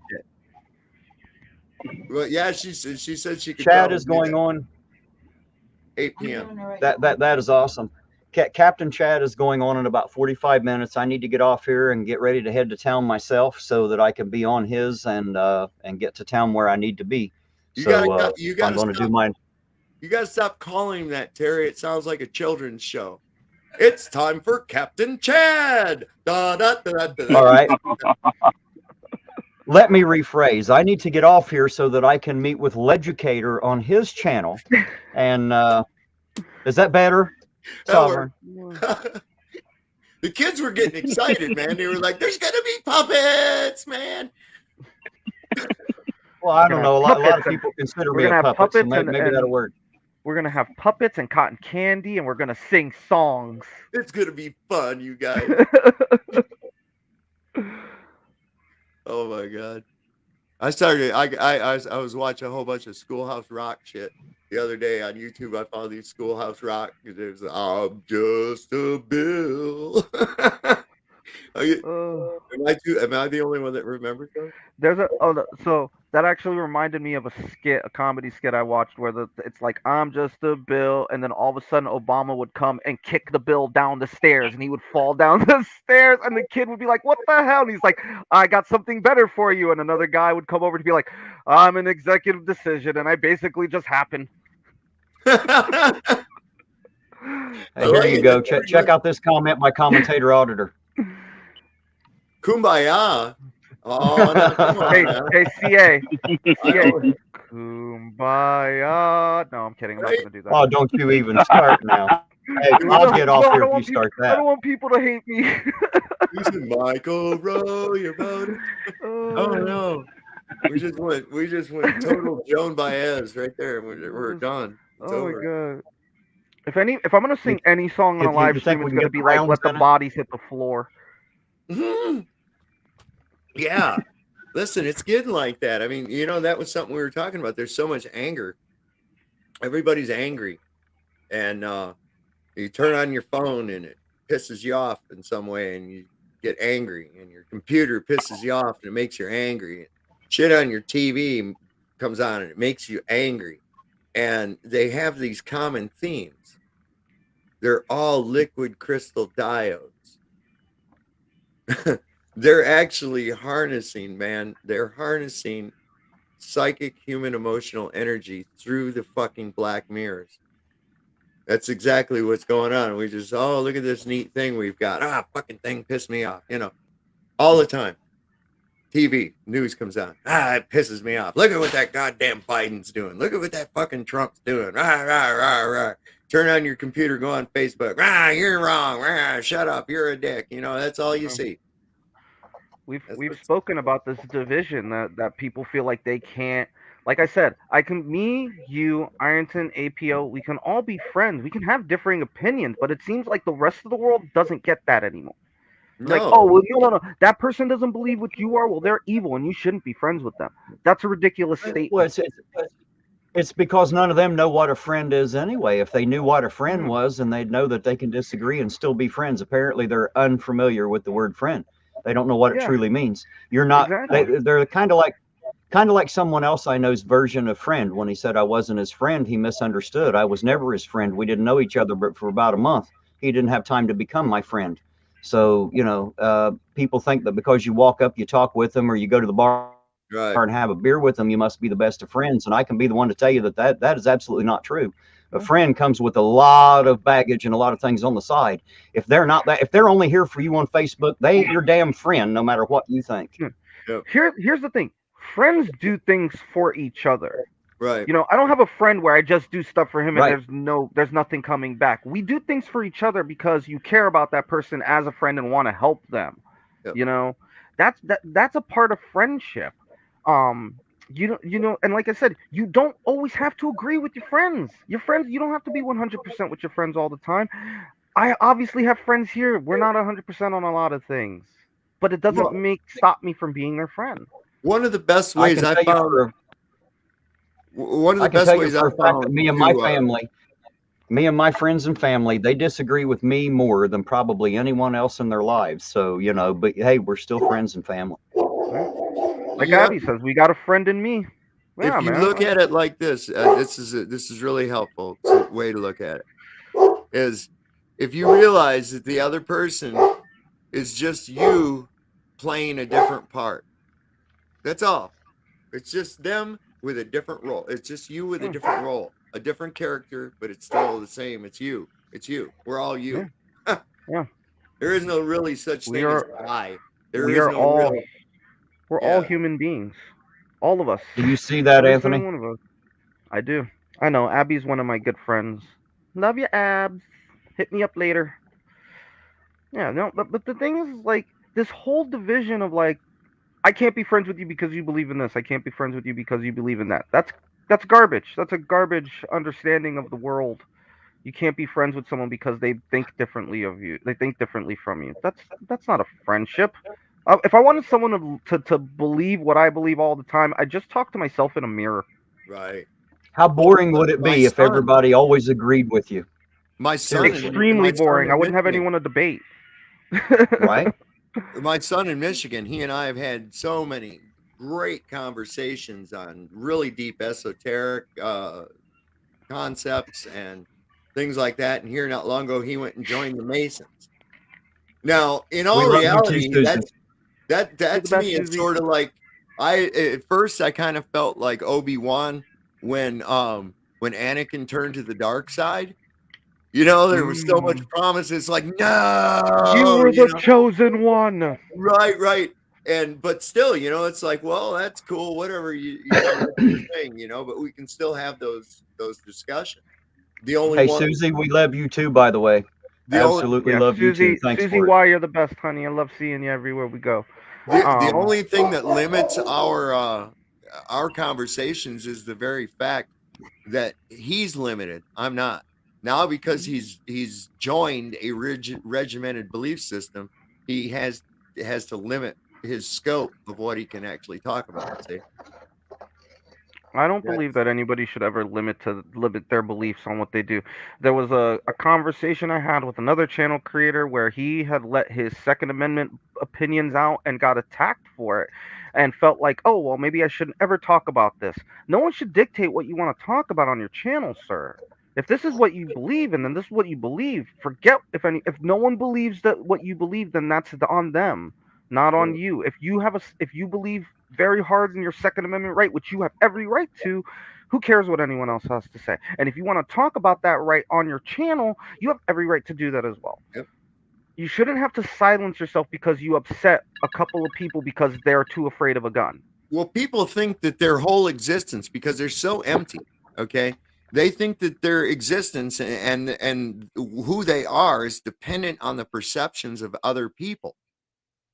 Well, yeah, she said she could. Chad is going on. 8 p.m. That is awesome. Captain Chad is going on in about 45 minutes. I need to get off here and get ready to head to town myself so that I can be on his and get to town where I need to be. You So gotta I'm going to do mine. You gotta stop calling him that, Terry. It sounds like a children's show. It's time for Captain Chad. Da, da, da, da, da. All right. Let me rephrase. I need to get off here so that I can meet with Leducator on his channel. And is that better? Sovereign. The kids were getting excited, man. They were like, "There's gonna be puppets, man." Well, I don't know. A lot of people consider me a puppet, so maybe that'll work. We're gonna have puppets and cotton candy, and we're gonna sing songs. It's gonna be fun, you guys. Oh my god! I was watching a whole bunch of Schoolhouse Rock shit the other day on YouTube. I found these Schoolhouse Rock. There's I'm just a Bill. Am I the only one that remembers those? So that actually reminded me of a comedy skit I watched where it's like I'm just a bill, and then all of a sudden Obama would come and kick the bill down the stairs, and he would fall down the stairs, and the kid would be like, "What the hell?" And he's like, "I got something better for you," and another guy would come over to be like, "I'm an executive decision, and I basically just happened." Hey, here you go. Check out this comment by Commentator Auditor. Kumbaya. Oh, no, come on, hey, CA. Kumbaya. No, I'm kidding. I'm not going to do that. Oh, don't you even start now. Hey, I'll get off here if you start that. I don't want people to hate me. You said, Michael, row your boat. Oh, no. We just went total Joan Baez right there. We're done. It's over. My god. If I'm gonna sing any song on a live stream, it's gonna be like "Let the Bodies Hit the Floor." Mm-hmm. Yeah. Listen, it's getting like that. I mean, that was something we were talking about. There's so much anger. Everybody's angry. And you turn on your phone and it pisses you off in some way and you get angry. And your computer pisses you off and it makes you angry. Shit on your TV comes on and it makes you angry. And they have these common themes. They're all liquid crystal diodes. They're actually harnessing, man. They're harnessing psychic human emotional energy through the fucking black mirrors. That's exactly what's going on. We just, look at this neat thing we've got. Fucking thing pissed me off, all the time. TV, news comes on. It pisses me off. Look at what that goddamn Biden's doing. Look at what that fucking Trump's doing. Turn on your computer, go on Facebook. You're wrong. Shut up. You're a dick. That's all you see. We've spoken about this division that people feel like they can't. Like I said, me, you, Ironton, APO, we can all be friends. We can have differing opinions, but it seems like the rest of the world doesn't get that anymore. No. Like, oh, well, no. That person doesn't believe what you are. Well, they're evil, and you shouldn't be friends with them. That's a ridiculous statement. Well, it's because none of them know what a friend is anyway. If they knew what a friend was, then they'd know that they can disagree and still be friends. Apparently, they're unfamiliar with the word friend. They don't know what it truly means. You're not. Exactly. They're kind of like someone else I know's version of friend. When he said I wasn't his friend, he misunderstood. I was never his friend. We didn't know each other, but for about a month, he didn't have time to become my friend. So, people think that because you walk up, you talk with them, or you go to the bar and have a beer with them, you must be the best of friends. And I can be the one to tell you that is absolutely not true. A friend comes with a lot of baggage and a lot of things on the side. If they're only here for you on Facebook, they ain't your damn friend, no matter what you think. Yep. Here's the thing. Friends do things for each other. Right. I don't have a friend where I just do stuff for him and there's nothing coming back. We do things for each other because you care about that person as a friend and want to help them. Yep. That's a part of friendship. And like I said, you don't always have to agree with your friends. You don't have to be 100% with your friends all the time. I obviously have friends here. We're not 100% on a lot of things, but it doesn't stop me from being their friend. One of the best ways I found. One of the best ways I found. Me and my family, me and my friends and family, they disagree with me more than probably anyone else in their lives. So, but hey, we're still friends and family. Like Abby says, we got a friend in me. Yeah, if you man. look at it like this, this is really helpful way to look at it. Is if you realize that the other person is just you playing a different part. That's all. It's just them with a different role. It's just you with a different role, a different character, but it's still the same. It's you. It's you. We're all Yeah. you. Yeah. There is no really such We thing as are. I. There We is are no all. real. We're all Yeah. human beings. All of us. Do you see that, Every single Anthony? one of us. I do. I know. Abby's one of my good friends. Love you, Abs. Hit me up later. Yeah, no, but the thing is, like, this whole division of like, I can't be friends with you because you believe in this. I can't be friends with you because you believe in that. That's garbage. That's a garbage understanding of the world. You can't be friends with someone because they think differently of you. They think differently from you. That's not a friendship. If I wanted someone to believe what I believe all the time, I just talk to myself in a mirror. Right. How Well, boring would it my be if son, everybody always agreed with you? my son, Seriously, in Extremely my son boring. I in wouldn't have Michigan, anyone to debate. right? my son in Michigan, he and I have had so many great conversations on really deep esoteric concepts and things like that. And here not long ago, he went and joined the Masons. Now, in We all love you too, reality, Susan. You're that the to best, me is Susie. sort of like at first I kind of felt like Obi-Wan when Anakin turned to the dark side. You know, there was so much Mm. promise. It's like, You no, were the chosen one. right. And but still, it's like, well, that's cool, whatever that's your thing, but we can still have those discussions. The only Hey, one Susie, we love you too, by the way. the only Absolutely Yeah, love you too. Thanks Susie for it. Y, you're the best, honey. I love seeing you everywhere we go. the Um, only thing that limits our conversations is the very fact that he's limited. I'm not. Now because he's joined a regimented belief system, he has to limit his scope of what he can actually talk about. See? I don't believe That's that anybody should ever limit their beliefs on what they do. There was a conversation I had with another channel creator where he had let his Second Amendment opinions out and got attacked for it and felt like, oh, well, maybe I shouldn't ever talk about this. No one should dictate what you want to talk about on your channel, sir. If this is what you believe in, then this is what you believe. Forget if no one believes that what you believe, then that's on them, not on you. If you believe very hard in your Second Amendment right, which you have every right to, who cares what anyone else has to say? And if you want to talk about that right on your channel, you have every right to do that as well. Yep. You shouldn't have to silence yourself because you upset a couple of people because they're too afraid of a gun. Well, people think that their whole existence, because they're so empty, okay, they think that their existence and who they are is dependent on the perceptions of other people,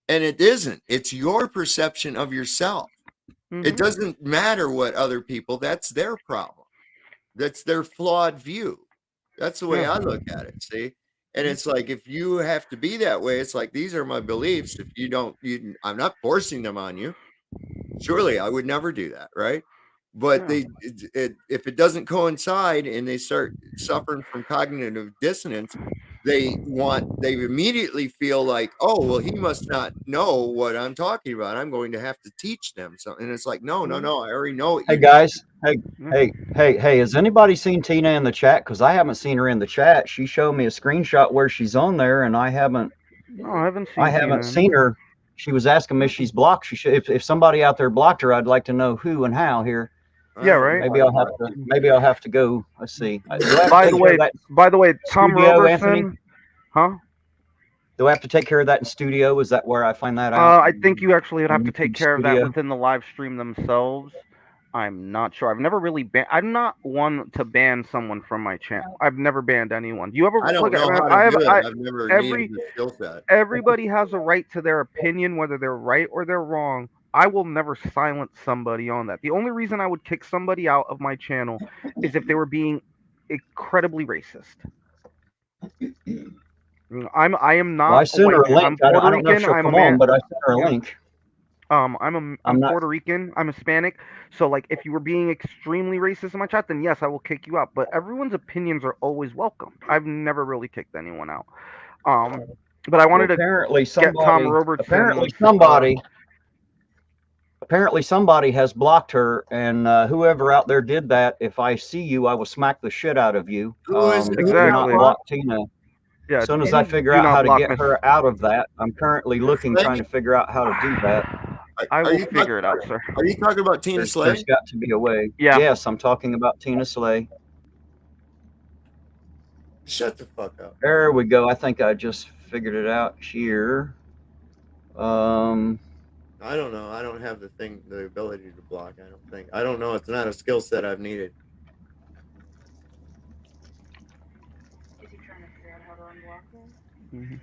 and it isn't. It's your perception of yourself. It Hmm. doesn't matter what other people, that's their problem. That's their flawed view. That's the way Yeah. I look at it, see? And it's like if you have to be that way, it's like these are my beliefs. If you don't, I'm not forcing them on you. Surely I would never do that, right? But Yeah. if it doesn't coincide and they start suffering from cognitive dissonance, they immediately feel like, oh, well, he must not know what I'm talking about. I'm going to have to teach them something. And it's like, no, Mhm. I already know what Hey, you know. guys. Yeah. Hey, has anybody seen Tina in the chat? Because I haven't seen her in the chat. She showed me a screenshot where she's on there, and I haven't No, I haven't I seen haven't Tina. seen her. She was asking me if she's blocked. She should, if somebody out there blocked her, I'd like to know who and how here. Yeah, I don't right. know. Maybe I'll have to go. Let's see. Do I have to By take the care of way, that Tom studio, Anthony? Roberson, huh? Do I have to take care of that in studio? Is that where I find that out? I think you actually would On have to take YouTube care of that Studio? within the live stream themselves. I'm not sure. I've never really I'm not one to ban someone from my channel. I've never banned anyone. You ever I don't look at? know how to I have. do it. I've never needed Every the skill set. everybody has a right to their opinion, whether they're right or they're wrong. I will never silence somebody on that. The only reason I would kick somebody out of my channel is if they were being incredibly racist. I am Well, I not a sent her white a man. I'm link. I Puerto don't know if Rican. she'll I'm a come on, man. but I sent her a Yeah. link. I'm I'm not. Puerto Rican. I'm Hispanic. So like, if you were being extremely racist in my chat, then yes, I will kick you out. But everyone's opinions are always welcome. I've never really kicked anyone out. But I Well, wanted to get Tom Robertson's. apparently somebody has blocked her, and whoever out there did that, if I see you, I will smack the shit out of you. Who is it? Do not Exactly. block Tina. Yeah. As soon as I figure Do out not how to block get Miss. her out of that, I'm currently looking, trying to figure out how to do that. I Are will you figure it out, sir. Are you talking about Tina There's Slay? got to be a way. Yeah. Yes, I'm talking about Tina Slay. Shut the fuck up. There we go. I think I just figured it out here. I don't know. I don't have the ability to block. I don't think. I don't know. It's not a skill set I've needed. Is he trying to figure out how to unblock her? Mhm.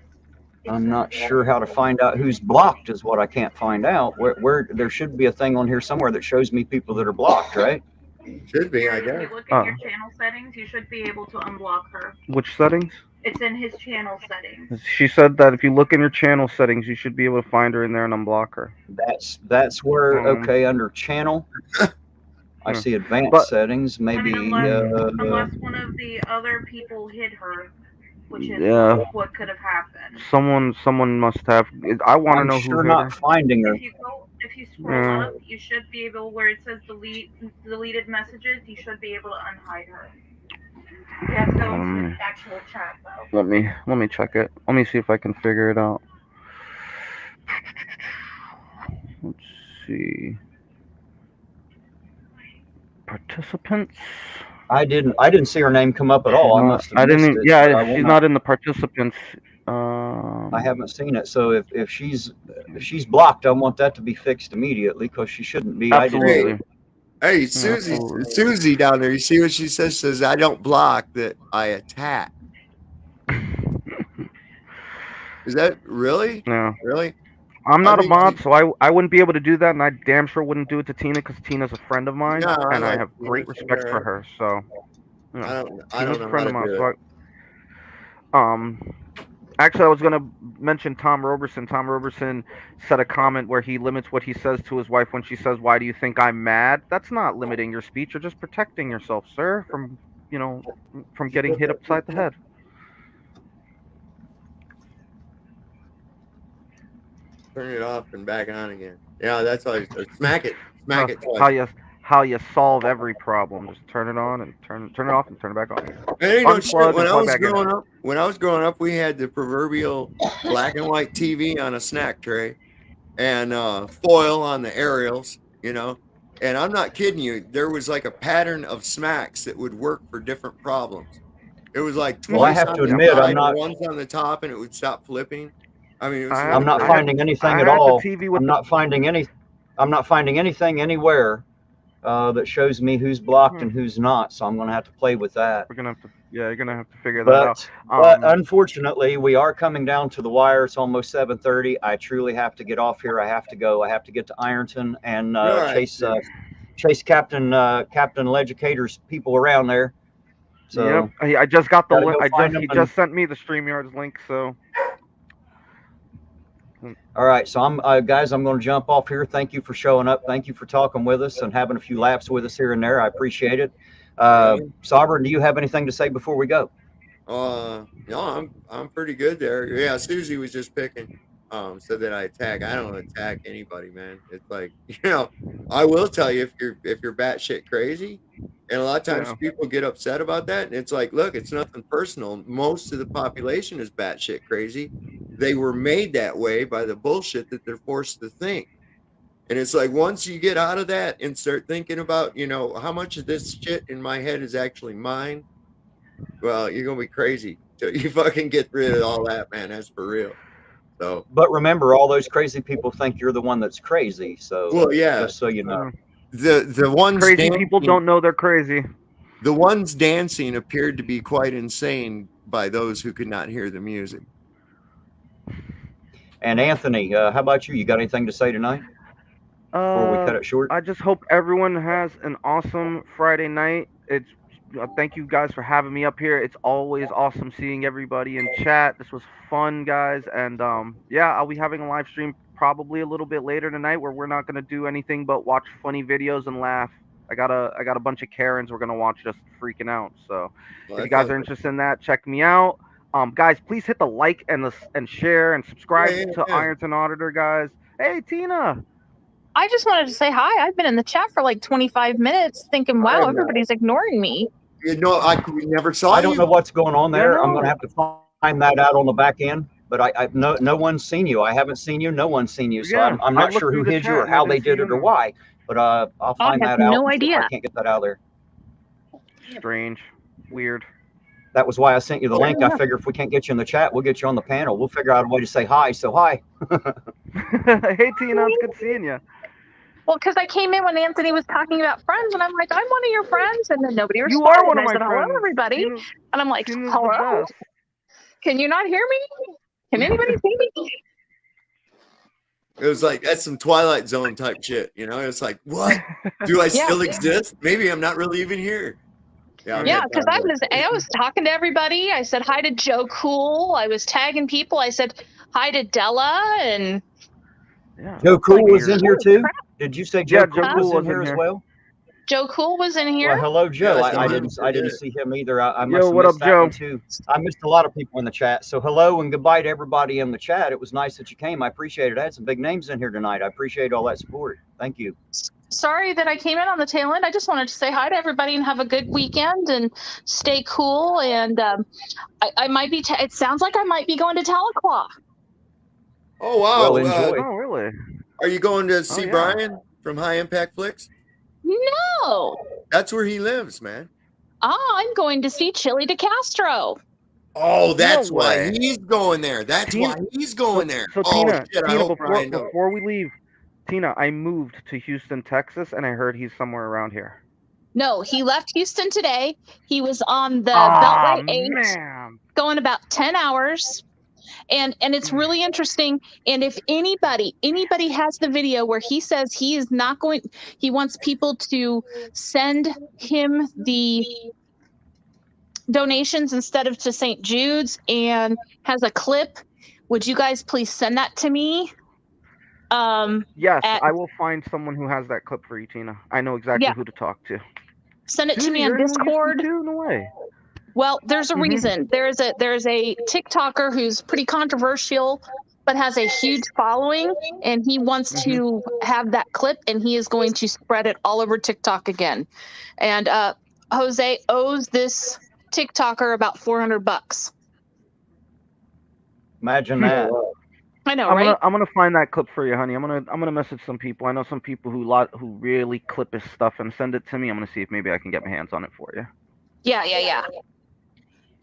I'm not sure how to find out who's blocked is what I can't find out. Where there should be a thing on here somewhere that shows me people that are blocked, right? Should be, I If guess. you look at your channel settings, you should be able to unblock her. Which settings? It's in his channel settings. She said that if you look in your channel settings, you should be able to find her in there and unblock her. That's where okay, under channel. I Hmm. see advanced But- settings. Maybe Unless one of the other people hid her, which is Yeah. what could have happened. Someone must have. I want to I'm know sure who hit not her. finding her. If you scroll Yeah. up, you should be able, where it says deleted messages, you should be able to unhide her. You have to go into the actual chat though. Let me check it. Let me see if I can figure it out. Let's see. Participants. I didn't see her name come up at all. I must have I didn't. missed it, Yeah, but I will she's not in the participants. I haven't seen it. So if she's blocked, I want that to be fixed immediately because she shouldn't be. Absolutely. Hey, Susie, absolutely. Susie down there. You see what she says? Says I don't block, that I attack. Is that really? No. Really? I'm not I mean, a mod, so I wouldn't be able to do that, and I damn sure wouldn't do it to Tina because Tina's a friend of mine, Yeah, I and I like have Tina, great she's respect for alright. her. So, you know, I don't Tina's know a friend of how to mine. do So, actually, I was gonna mention Tom Roberson. Tom Roberson said a comment where he limits what he says to his wife when she says, "Why do you think I'm mad?" That's not limiting your speech. You're just protecting yourself, sir, from getting hit upside the head. Turn it off and back on again. Yeah, that's all. Smack it. Smack it twice. How you solve every problem? Just turn it on and turn it off and turn it back on. It ain't no shit. Unplug When and I plug was back in. growing up, we had the proverbial black and white TV on a snack tray and foil on the aerials, you know. And I'm not kidding you. There was like a pattern of smacks that would work for different problems. It was like Well, I twice have on to the admit, I'm side, not. once on the top, and it would stop flipping. I mean, it was I'm not I finding had anything I at had the all. TV with I'm the- not finding any. I'm not finding anything anywhere that shows me who's blocked and who's not. So I'm going to have to play with that. You're gonna have to figure that out. But unfortunately, we are coming down to the wire. It's almost 7:30. I truly have to get off here. I have to go. I have to get to Ironton and right. chase Captain Legicator's people around there. So Yep, I just got the gotta link. go find He them just sent me the StreamYard's link. So all right, so guys, I'm going to jump off here. Thank you for showing up. Thank you for talking with us and having a few laps with us here and there. I appreciate it. Sovereign, do you have anything to say before we go? No, I'm pretty good there. Yeah, Susie was just picking. Said that I attack. I don't attack anybody, man. It's like, I will tell you if you're batshit crazy, and a lot of times people get upset about that. And it's like, look, it's nothing personal. Most of the population is batshit crazy. They were made that way by the bullshit that they're forced to think. And it's like once you get out of that and start thinking about, how much of this shit in my head is actually mine, well, you're gonna be crazy till you fucking get rid of all that, man. That's for real. So, but remember, all those crazy people think you're the one that's crazy. So, well, yeah, just so you know, the ones crazy people don't know they're crazy. The ones dancing appeared to be quite insane by those who could not hear the music. And Anthony, how about you? You got anything to say tonight before we cut it short? I just hope everyone has an awesome Friday night. Thank you guys for having me up here. It's always awesome seeing everybody in chat. This was fun, guys, and I'll be having a live stream probably a little bit later tonight where we're not gonna do anything but watch funny videos and laugh. I got a bunch of Karens we're gonna watch just freaking out. So if you guys are interested in that, check me out. Guys, please hit the like and share and subscribe to Ironton Auditor, guys. Hey, Tina. I just wanted to say hi. I've been in the chat for like 25 minutes thinking, wow, Hi, everybody's ignoring me. You know, we never saw I don't know you. what's going on there. I'm no. going to have to find that out on the back end. But no one's seen you. I haven't seen you. No one's seen you. So Yeah, I'm I not looked sure who through the hid you chat or and I how didn't they see did you it or there. why. But I'll I find have that out. no I idea. can't get that out of there. Strange, weird. That was why I sent you the link. I Yeah. figure if we can't get you in the chat, we'll get you on the panel. We'll figure out a way to say hi. So hi. Hey Tina, it's good seeing you. Well, because I came in when Anthony was talking about friends, and I'm like, I'm one of your friends, and then nobody You responded. are one of I my said, hello, friends. everybody, Tina's and I'm like, the hello, best. can you not hear me? Can anybody see me? It was like that's some Twilight Zone type shit, you know. It's like, what? Do I Yeah. still exist? Maybe I'm not really even here. I've Yeah, had because times I was talking to everybody. I said hi to Joe Cool. I was tagging people. I said hi to Della, and Yeah. Joe Cool was in weird. here too. crap. Did you say Joe Yeah, Cool Joe was Cool in here as well? Joe Cool was in here. Well, hello, Joe. Yeah, I saw I him didn't today. see him either. I Yo, must have what missed up, that Joe? one too. I missed a lot of people in the chat. So hello and goodbye to everybody in the chat. It was nice that you came. I appreciate it. I had some big names in here tonight. I appreciate all that support. Thank you. Sorry that I came in on the tail end. I just wanted to say hi to everybody and have a good weekend and stay cool. And I might be. It sounds like I might be going to Tahlequah. Oh wow! Well, enjoy. Oh, really? Are you going to see yeah. Brian from High Impact Flicks? No. That's where he lives, man. I'm going to see Chili DeCastro. Oh, that's No why way. he's going there. That's Tina- why he's going there. So Oh Tina, shit! I Tina, hope Brian knows. before we leave, Tina, I moved to Houston, Texas, and I heard he's somewhere around here. No, he left Houston today. He was on the Ah, Beltway 8, man. going about 10 hours. And it's really interesting. And if anybody has the video where he says he is not going, he wants people to send him the donations instead of to St. Jude's, and has a clip, would you guys please send that to me? Yes, at- I will find someone who has that clip for you, Tina. I know exactly Yeah. who to talk to. Send it to Dude, me you're on in Houston Discord. too? No way. Well, there's a Mhm. reason. There's a TikToker who's pretty controversial, but has a huge following, and he wants to have that clip, and he is going to spread it all over TikTok again. And Jose owes this TikToker about $400. Imagine that. I know, right? I'm gonna find that clip for you, honey. I'm gonna message some people. I know some people who really clip his stuff and send it to me. I'm gonna see if maybe I can get my hands on it for you. Yeah.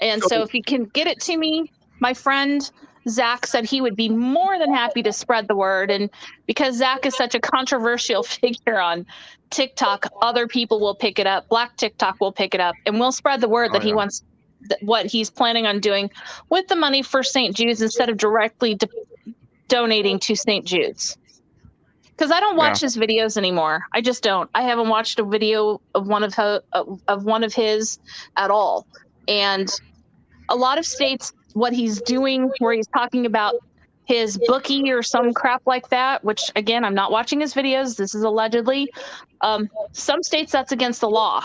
And so if you can get it to me, my friend Zach said he would be more than happy to spread the word. And because Zach is such a controversial figure on TikTok, other people will pick it up. Black TikTok will pick it up, and we'll spread the word that he wants, what he's planning on doing with the money for St. Jude's instead of directly donating to St. Jude's. Because I don't watch his videos anymore. I just don't. I haven't watched a video of one of his at all. And a lot of states, what he's doing, where he's talking about his bookie or some crap like that, which again, I'm not watching his videos. This is allegedly. Some states that's against the law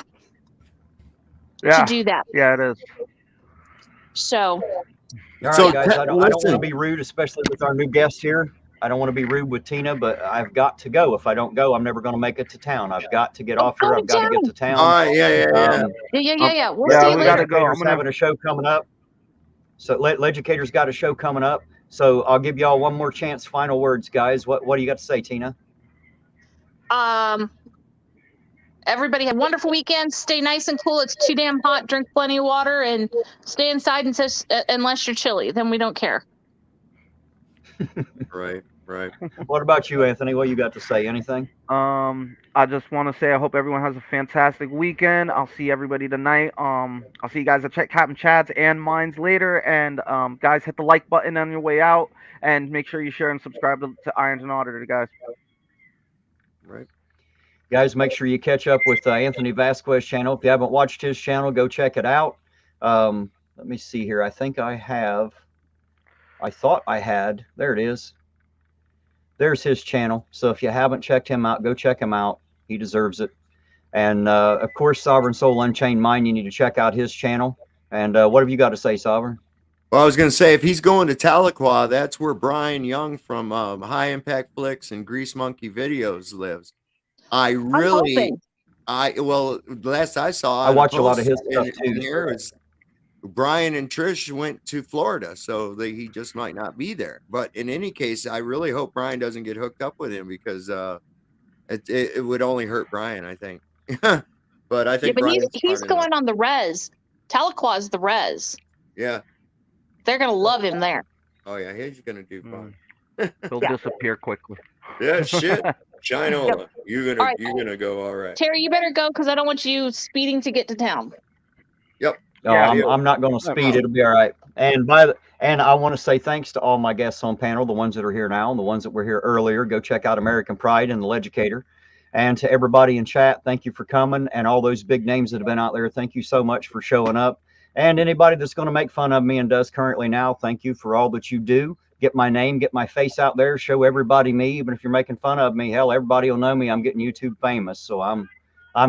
to do that. Yeah, it is. So. All right, guys. I don't want to be rude, especially with our new guest here. I don't want to be rude with Tina, but I've got to go. If I don't go, I'm never going to make it to town. I've got to get off here. I've got to get to town. All right, yeah. We'll see you we later. got to go. I'm having a show coming up. So Leducator's got a show coming up. So I'll give y'all one more chance. Final words, guys. What do you got to say, Tina? Everybody have a wonderful weekend. Stay nice and cool. It's too damn hot. Drink plenty of water and stay inside unless you're chilly. Then we don't care. Right. What about you, Anthony? What you got to say? Anything? I just want to say I hope everyone has a fantastic weekend. I'll see everybody tonight. I'll see you guys at Captain Chad's and mine's later. And guys, hit the like button on your way out, and make sure you share and subscribe to Irons and Auditor, guys. Right. Guys, make sure you catch up with Anthony Vasquez's channel. If you haven't watched his channel, go check it out. Let me see here. I think I have. I thought I had. There it is. There's his channel. So if you haven't checked him out, go check him out. He deserves it. And of course, Sovereign Soul Unchained Mind, you need to check out his channel. And what have you got to say, Sovereign? Well, I was going to say, if he's going to Tahlequah, that's where Brian Young from High Impact Flicks and Grease Monkey Videos lives. I'm hoping. Well, last I saw, I watch a lot of his stuff too. Here is Brian and Trish went to Florida, so he just might not be there. But in any case, I really hope Brian doesn't get hooked up with him, because it would only hurt Brian, I think. But I think but Brian's he's smart going enough. on the res. Tahlequah's the res. Yeah. They're gonna love him there. Oh yeah, he's gonna do fine. He'll disappear quickly. Yeah, shit. Chinola, Yep. you're All right. gonna go all right. Terry, you better go because I don't want you speeding to get to town. Yep. No, Yeah. I'm not going to speed. It'll be all right. And I want to say thanks to all my guests on panel, the ones that are here now and the ones that were here earlier. Go check out American Pride and The Legicator. And to everybody in chat, thank you for coming. And all those big names that have been out there, thank you so much for showing up. And anybody that's going to make fun of me and does currently now, thank you for all that you do. Get my name, get my face out there, show everybody me. Even if you're making fun of me, hell, everybody will know me. I'm getting YouTube famous, so I'm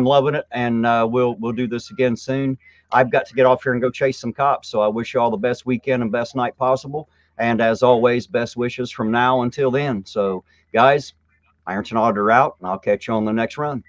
loving it. And we'll do this again soon. I've got to get off here and go chase some cops. So I wish you all the best weekend and best night possible. And as always, best wishes from now until then. So guys, Ironton Auditor out, and I'll catch you on the next run.